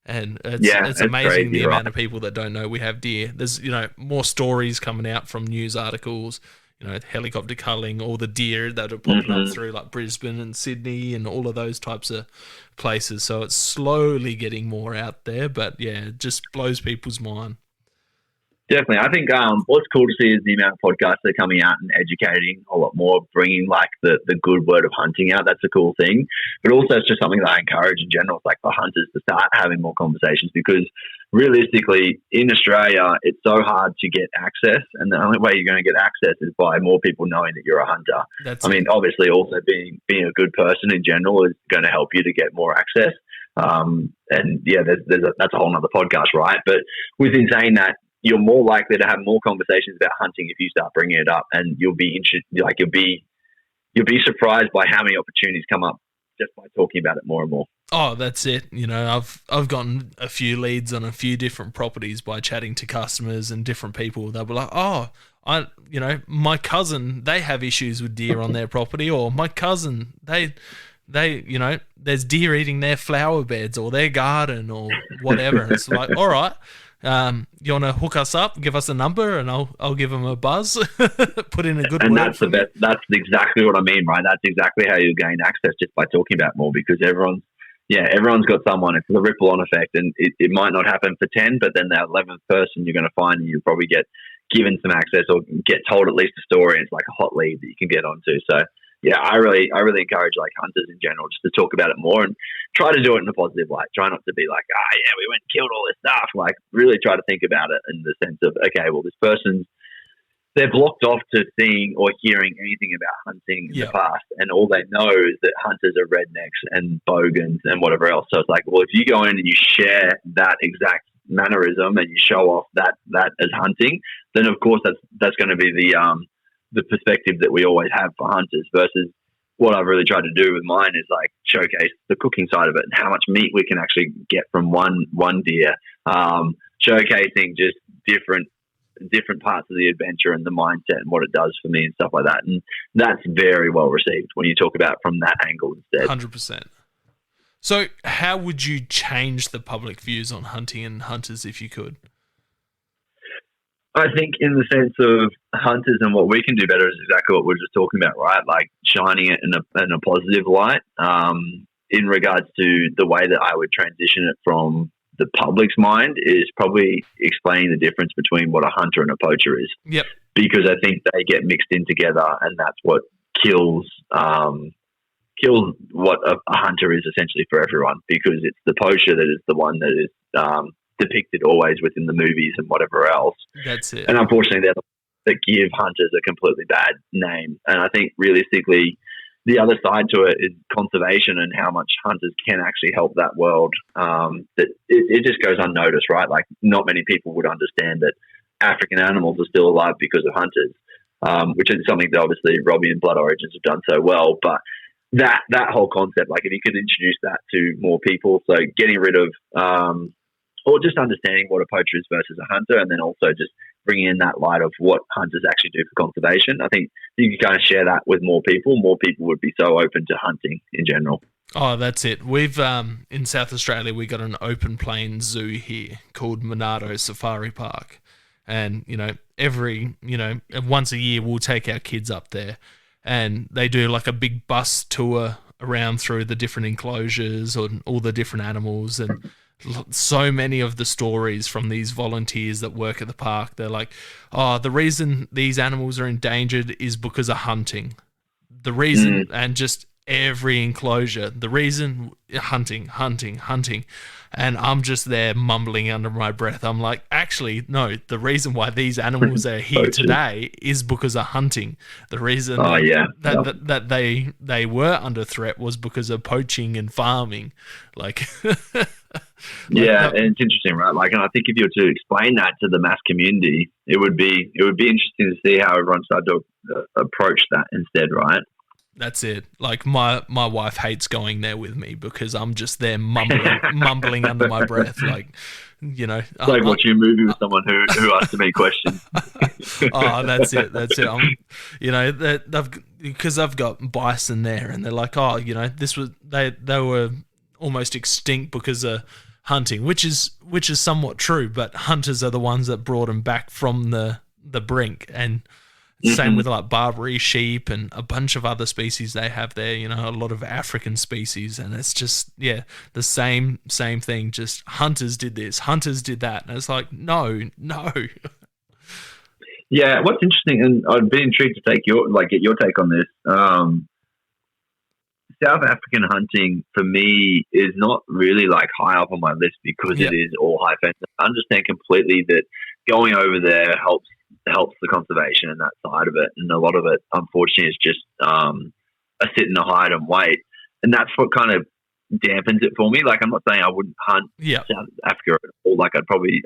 And it's amazing crazy, the amount of people that don't know we have deer. There's, you know, more stories coming out from news articles, you know, helicopter culling, all the deer that are popping up through like Brisbane and Sydney and all of those types of places. So it's slowly getting more out there, but yeah, it just blows people's mind. Definitely. I think what's cool to see is the amount of podcasts that are coming out and educating a lot more, bringing like the good word of hunting out. That's a cool thing. But also it's just something that I encourage in general. It's like for hunters to start having more conversations, because realistically in Australia, it's so hard to get access. And the only way you're going to get access is by more people knowing that you're a hunter. I mean, obviously also being a good person in general is going to help you to get more access. And yeah, that's a whole nother podcast, right? But within saying that, you're more likely to have more conversations about hunting if you start bringing it up, and you'll be interested. Like you'll be surprised by how many opportunities come up just by talking about it more and more. Oh, that's it. You know, I've gotten a few leads on a few different properties by chatting to customers and different people. They'll be like, oh, my cousin, they have issues with deer on their property, or my cousin, they, you know, there's deer eating their flower beds or their garden or whatever. And it's like, all right. You want to hook us up, give us a number, and I'll give them a buzz, put in a good word. And that's exactly what I mean, right? That's exactly how you gain access, just by talking about more, because everyone's got someone. It's the ripple on effect, and it might not happen for 10, but then that 11th person you're going to find, and you'll probably get given some access or get told at least a story. It's like a hot lead that you can get onto. So yeah, I really encourage like hunters in general just to talk about it more and try to do it in a positive light. Try not to be like, we went and killed all this stuff. Like really try to think about it in the sense of, okay, well, this person's, they're blocked off to seeing or hearing anything about hunting in the past, and all they know is that hunters are rednecks and bogans and whatever else. So it's like, well, if you go in and you share that exact mannerism and you show off that as hunting, then of course that's going to be the perspective that we always have for hunters, versus what I've really tried to do with mine is like showcase the cooking side of it and how much meat we can actually get from one deer, showcasing just different parts of the adventure and the mindset and what it does for me and stuff like that. And that's very well received when you talk about it from that angle instead. 100%. So how would you change the public views on hunting and hunters if you could? I think in the sense of hunters and what we can do better is exactly what we're just talking about, right? Like shining it in a positive light. In regards to the way that I would transition it from the public's mind is probably explaining the difference between what a hunter and a poacher is. Yep. Because I think they get mixed in together, and that's what kills what a hunter is essentially for everyone, because it's the poacher that is the one that is depicted always within the movies and whatever else. That's it. And unfortunately, they're the ones that give hunters a completely bad name. And I think realistically, the other side to it is conservation and how much hunters can actually help that world. That it just goes unnoticed, right? Like not many people would understand that African animals are still alive because of hunters, which is something that obviously Robbie and Blood Origins have done so well. But that whole concept, like if you could introduce that to more people, so getting rid of or just understanding what a poacher is versus a hunter, and then also just bringing in that light of what hunters actually do for conservation. I think if you can kind of share that with more people would be so open to hunting in general. Oh, that's it. We've in South Australia, we got an open plain zoo here called Monado Safari Park, and once a year we'll take our kids up there, and they do like a big bus tour around through the different enclosures and all the different animals. And so many of the stories from these volunteers that work at the park, they're like, oh, the reason these animals are endangered is because of hunting. The reason, and just every enclosure, the reason, hunting. And I'm just there mumbling under my breath. I'm like, actually, no, the reason why these animals are here today is because of hunting. The reason that they were under threat was because of poaching and farming. And it's interesting, right? Like, and I think if you were to explain that to the mass community, it would be interesting to see how everyone started to approach that instead, right? That's it. Like my wife hates going there with me because I'm just there mumbling under my breath, like, It's like watching a movie with someone who asks me questions. Oh, that's it. Because I've got bison there, and they're like, oh, they were almost extinct because of hunting, which is somewhat true. But hunters are the ones that brought them back from the brink, and same with like Barbary sheep and a bunch of other species they have there, a lot of African species. And it's just, the same thing. Just hunters did this, hunters did that. And it's like, no. Yeah. What's interesting, and I'd be intrigued to get your take on this. South African hunting for me is not really like high up on my list because it is all high fence. I understand completely that going over there helps the conservation and that side of it, and a lot of it unfortunately is just a sit and a hide and wait, and that's what kind of dampens it for me. Like, I'm not saying I wouldn't hunt South Africa at all. Like, I'd probably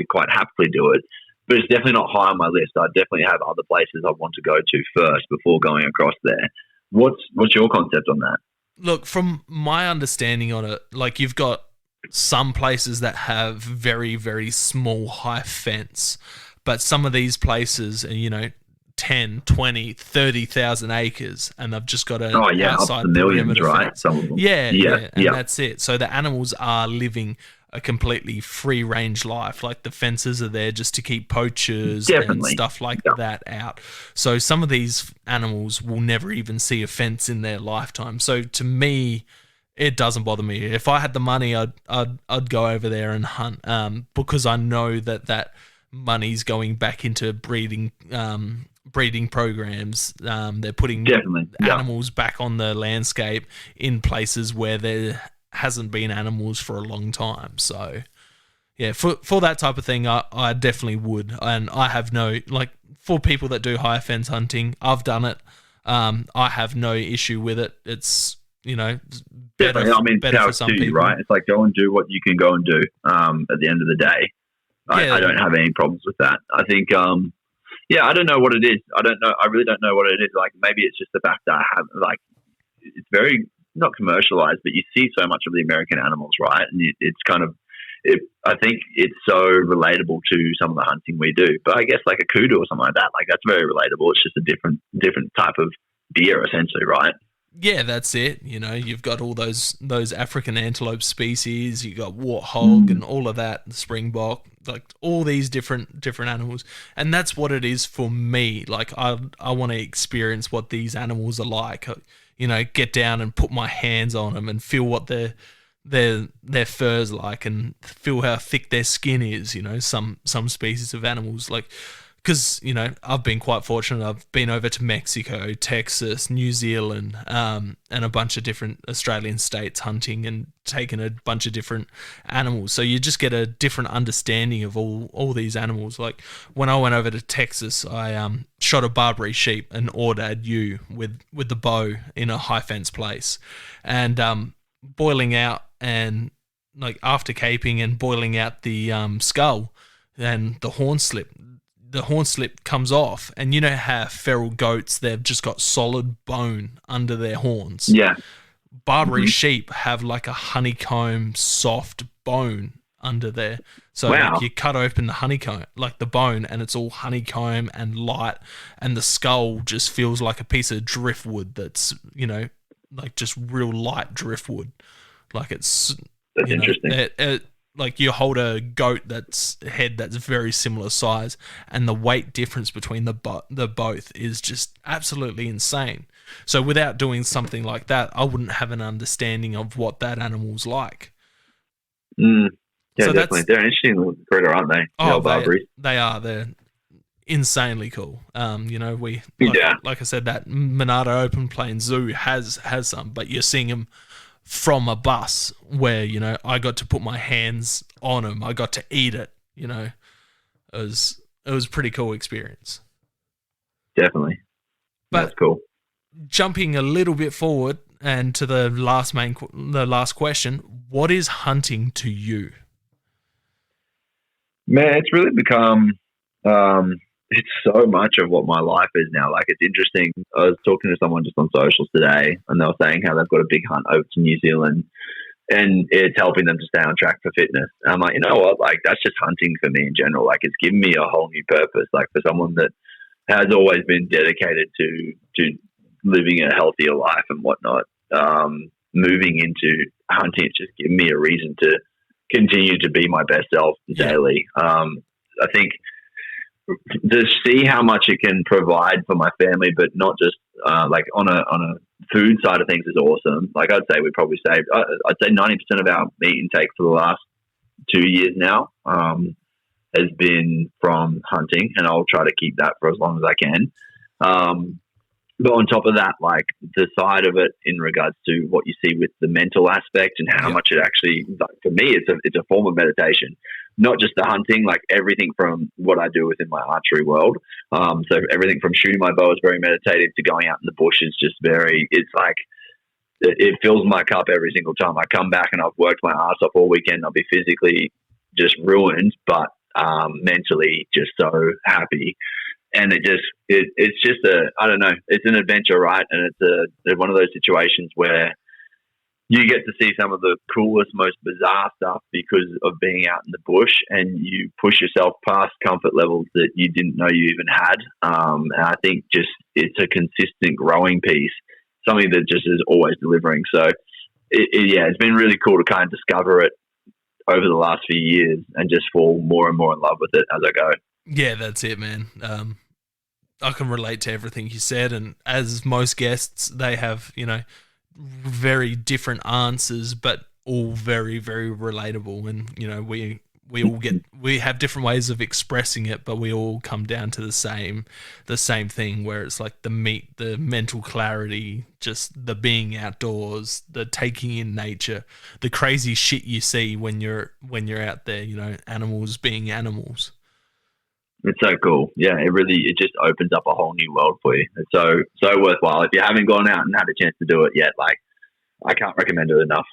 quite happily do it, but it's definitely not high on my list. I definitely have other places I want to go to first before going across there. What's your concept on that? Look, from my understanding on it, like, you've got some places that have very, very small high fence. But some of these places are, 10, 20, 30,000 acres, and they've just got an outside perimeter fence. Some of them. Yeah, that's it. So the animals are living a completely free-range life. Like, the fences are there just to keep poachers and stuff like that out. So some of these animals will never even see a fence in their lifetime. So to me, it doesn't bother me. If I had the money, I'd go over there and hunt, because I know that money's going back into breeding programs. They're putting animals back on the landscape in places where there hasn't been animals for a long time. So, for that type of thing, I definitely would. And I have for people that do high fence hunting, I've done it. I have no issue with it. It's, better, better for some people. Right? It's like, go and do what you can go and do at the end of the day. I don't have any problems with that. I think, I don't know what it is. I really don't know what it is. Like, maybe it's just the fact that I have, like, it's very, not commercialized, but you see so much of the American animals, right? And it's kind of, I think it's so relatable to some of the hunting we do. But I guess like a kudu or something like that, like, that's very relatable. It's just a different type of deer, essentially, right? Yeah, that's it. You've got all those African antelope species. You got warthog and all of that, the springbok, like all these different animals, and that's what it is for me. Like, I want to experience what these animals are like. Get down and put my hands on them and feel what their fur's like, and feel how thick their skin is. Some species of animals, like. Because, I've been quite fortunate. I've been over to Mexico, Texas, New Zealand, and a bunch of different Australian states hunting and taken a bunch of different animals. So you just get a different understanding of all these animals. Like, when I went over to Texas, I shot a Barbary sheep, an Aoudad ewe, with the bow in a high fence place. And boiling out, and like after caping and boiling out the skull and the horn slip, the horn slip comes off, and you know how feral goats, they've just got solid bone under their horns. Yeah. Barbary sheep have like a honeycomb soft bone under there. So Wow. like you cut open the honeycomb, like the bone, and it's all honeycomb and light, and the skull just feels like a piece of driftwood that's, you know, like just real light driftwood. Like it's That's interesting. Like you hold a goat that's head that's very similar size, and the weight difference between the both is just absolutely insane. So without doing something like that, I wouldn't have an understanding of what that animal's like. Yeah, So definitely. They're an interesting little critter, aren't they? They are. They're insanely cool. You know, like I said, that Monado Open Plains Zoo has some, but you're seeing them from a bus where, you know, I got to put my hands on them. I got to eat it, you know. It was a pretty cool experience. Definitely. But that's cool. Jumping a little bit forward and to the last question, what is hunting to you? Man, it's really become it's so much of what my life is now. Like, it's interesting. I was talking to someone just on socials today, and they were saying how they've got a big hunt over to New Zealand, and it's helping them to stay on track for fitness. And I'm like, you know what? Like, that's just hunting for me in general. Like, it's given me a whole new purpose. Like, for someone that has always been dedicated to living a healthier life and whatnot, moving into hunting, it's just given me a reason to continue to be my best self daily. I think to see how much it can provide for my family, but not just like on a food side of things is awesome. Like, I'd say we probably saved, I'd say 90% of our meat intake for the last 2 years now has been from hunting, and I'll try to keep that for as long as I can. But on top of that, like, the side of it in regards to what you see with the mental aspect and how much it actually, like, for me, it's a form of meditation. Not just the hunting, like everything from what I do within my archery world. So everything from shooting my bow is very meditative to going out in the bush is just it's like, it fills my cup every single time. I come back and I've worked my ass off all weekend. I'll be physically just ruined, but mentally just so happy. And it's just I don't know, it's an adventure, right? And it's one of those situations where you get to see some of the coolest, most bizarre stuff because of being out in the bush, and you push yourself past comfort levels that you didn't know you even had. And I think just it's a consistent growing piece, something that just is always delivering. So it's been really cool to kind of discover it over the last few years and just fall more and more in love with it as I go. Yeah, that's it, man. I can relate to everything you said, and as most guests, they have, you know, very different answers, but all very, very relatable. And, you know, we have different ways of expressing it, but we all come down to the same thing, where it's like the mental clarity, just the being outdoors, the taking in nature, the crazy shit you see when you're out there, you know, animals being animals. It's so cool. Yeah, it just opens up a whole new world for you. It's so worthwhile. If you haven't gone out and had a chance to do it yet, like, I can't recommend it enough.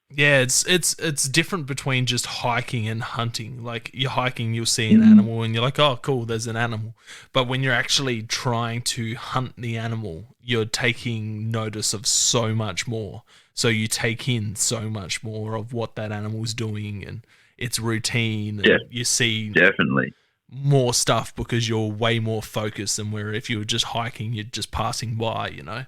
Yeah, it's different between just hiking and hunting. Like, you're hiking, you'll see an animal and you're like, oh, cool, there's an animal. But when you're actually trying to hunt the animal, you're taking notice of so much more. So you take in so much more of what that animal's doing and its routine. And you see definitely more stuff because you're way more focused than where if you were just hiking, you're just passing by, you know?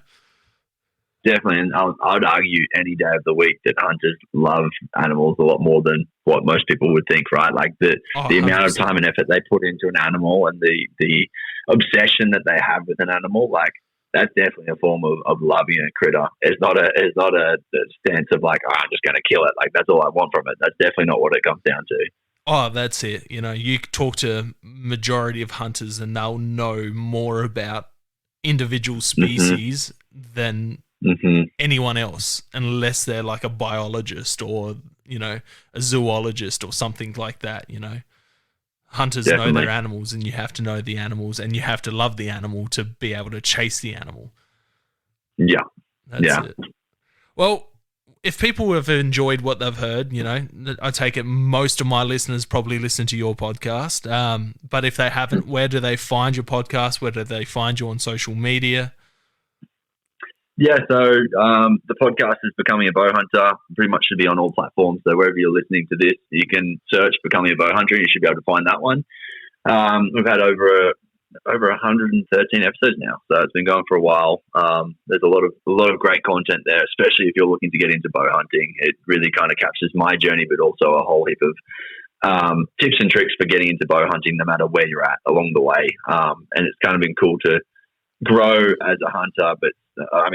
Definitely, and I'd argue any day of the week that hunters love animals a lot more than what most people would think, right? Like the amount of time and effort they put into an animal and the obsession that they have with an animal, like, that's definitely a form of loving a critter. It's not a stance of like, I'm just going to kill it. Like, that's all I want from it. That's definitely not what it comes down to. Oh, that's it. You know, you talk to majority of hunters and they'll know more about individual species than anyone else, unless they're like a biologist or, you know, a zoologist or something like that, you know. Hunters know their animals, and you have to know the animals, and you have to love the animal to be able to chase the animal. Yeah. That's it. Well, if people have enjoyed what they've heard, I take it most of my listeners probably listen to your podcast. But if they haven't, where do they find your podcast? Where do they find you on social media? Yeah, so the podcast is Becoming a Bowhunter. Pretty much should be on all platforms. So wherever you're listening to this, you can search Becoming a Bowhunter and you should be able to find that one. We've had over 113 episodes now, so it's been going for a while. There's a lot of great content there, especially if you're looking to get into bow hunting. It really kind of captures my journey, but also a whole heap of tips and tricks for getting into bow hunting, no matter where you're at along the way. And it's kind of been cool to grow as a hunter, but I'm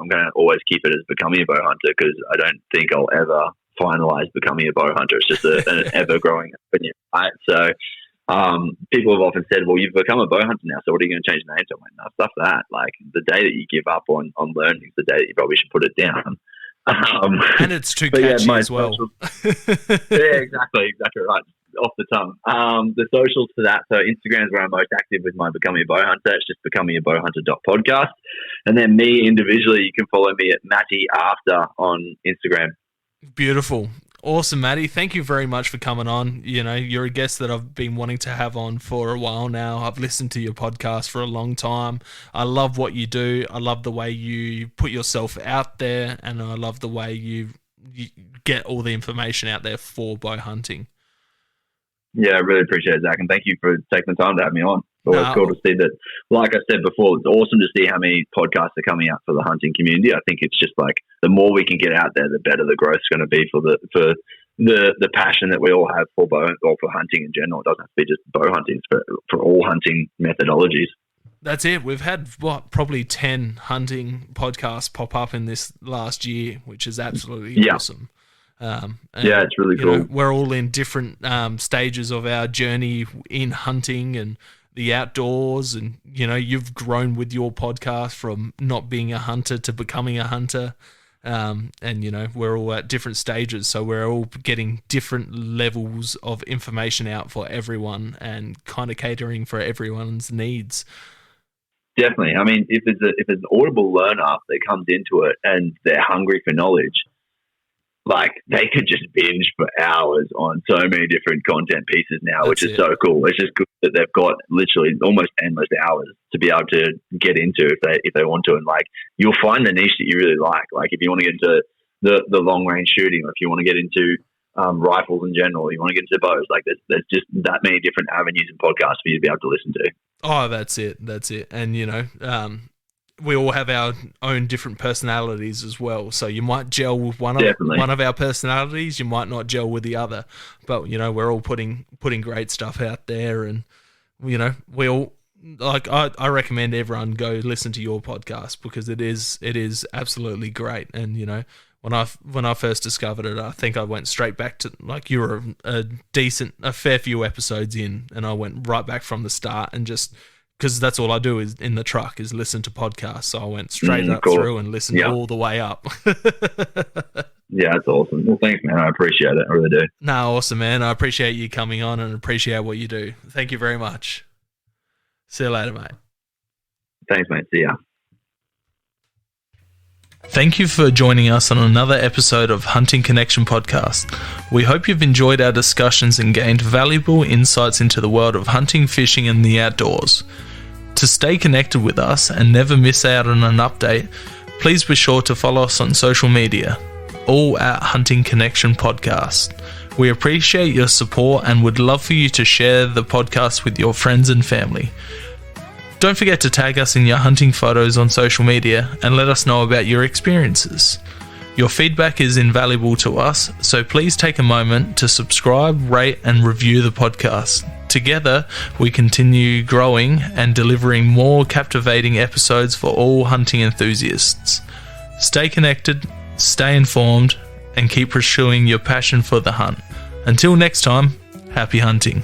going to always keep it as Becoming a Bow Hunter, because I don't think I'll ever finalize Becoming a Bow Hunter. It's just an ever-growing opinion, right? So people have often said, well, you've become a bow hunter now, so what are you going to change the name to? I'm like, no, stuff that. Like, the day that you give up on learning is the day that you probably should put it down. And it's too catchy as well. Yeah, exactly right. Off the tongue. The socials for that, so Instagram is where I'm most active with my Becoming a Bow Hunter. It's just becomingabowhunter.podcast. And then me individually, you can follow me at Matty After on Instagram. Beautiful. Awesome, Matty. Thank you very much for coming on. You're a guest that I've been wanting to have on for a while now. I've listened to your podcast for a long time. I love what you do. I love the way you put yourself out there, and I love the way you get all the information out there for bow hunting. Yeah, I really appreciate it, Zach, and thank you for taking the time to have me on. It's always cool to see that. Like I said before, it's awesome to see how many podcasts are coming out for the hunting community. I think it's just like the more we can get out there, the better the growth's going to be for the passion that we all have for bow or for hunting in general. It doesn't have to be just bow hunting; it's for all hunting methodologies. That's it. We've had probably 10 hunting podcasts pop up in this last year, which is absolutely awesome. It's really cool. We're all in different stages of our journey in hunting and the outdoors, and you've grown with your podcast from not being a hunter to becoming a hunter, and we're all at different stages, so we're all getting different levels of information out for everyone and kind of catering for everyone's needs. Definitely. I mean, if there's an audible learner that comes into it and they're hungry for knowledge, like, they could just binge for hours on so many different content pieces now, which is so cool. It's just good that they've got literally almost endless hours to be able to get into if they want to. And like, you'll find the niche that you really like. Like, if you want to get into the long range shooting, or if you want to get into rifles in general, you want to get into bows, like there's just that many different avenues and podcasts for you to be able to listen to. Oh, that's it. And we all have our own different personalities as well. So you might gel with one of our personalities, you might not gel with the other. But we're all putting great stuff out there, and we all, like, I recommend everyone go listen to your podcast, because it is absolutely great. And when I first discovered it, I think I went straight back to, like, you were a fair few episodes in, and I went right back from the start, and just because that's all I do is in the truck is listen to podcasts. So I went straight up through and listened all the way up. Yeah, that's awesome. Well, thanks, man. I appreciate it. I really do. No, awesome, man. I appreciate you coming on and appreciate what you do. Thank you very much. See you later, mate. Thanks, mate. See ya. Thank you for joining us on another episode of Hunting Connection Podcast. We hope you've enjoyed our discussions and gained valuable insights into the world of hunting, fishing, and the outdoors. To stay connected with us and never miss out on an update, please be sure to follow us on social media, all at Hunting Connection Podcast. We appreciate your support and would love for you to share the podcast with your friends and family. Don't forget to tag us in your hunting photos on social media and let us know about your experiences. Your feedback is invaluable to us, so please take a moment to subscribe, rate, and review the podcast. Together, we continue growing and delivering more captivating episodes for all hunting enthusiasts. Stay connected, stay informed, and keep pursuing your passion for the hunt. Until next time, happy hunting.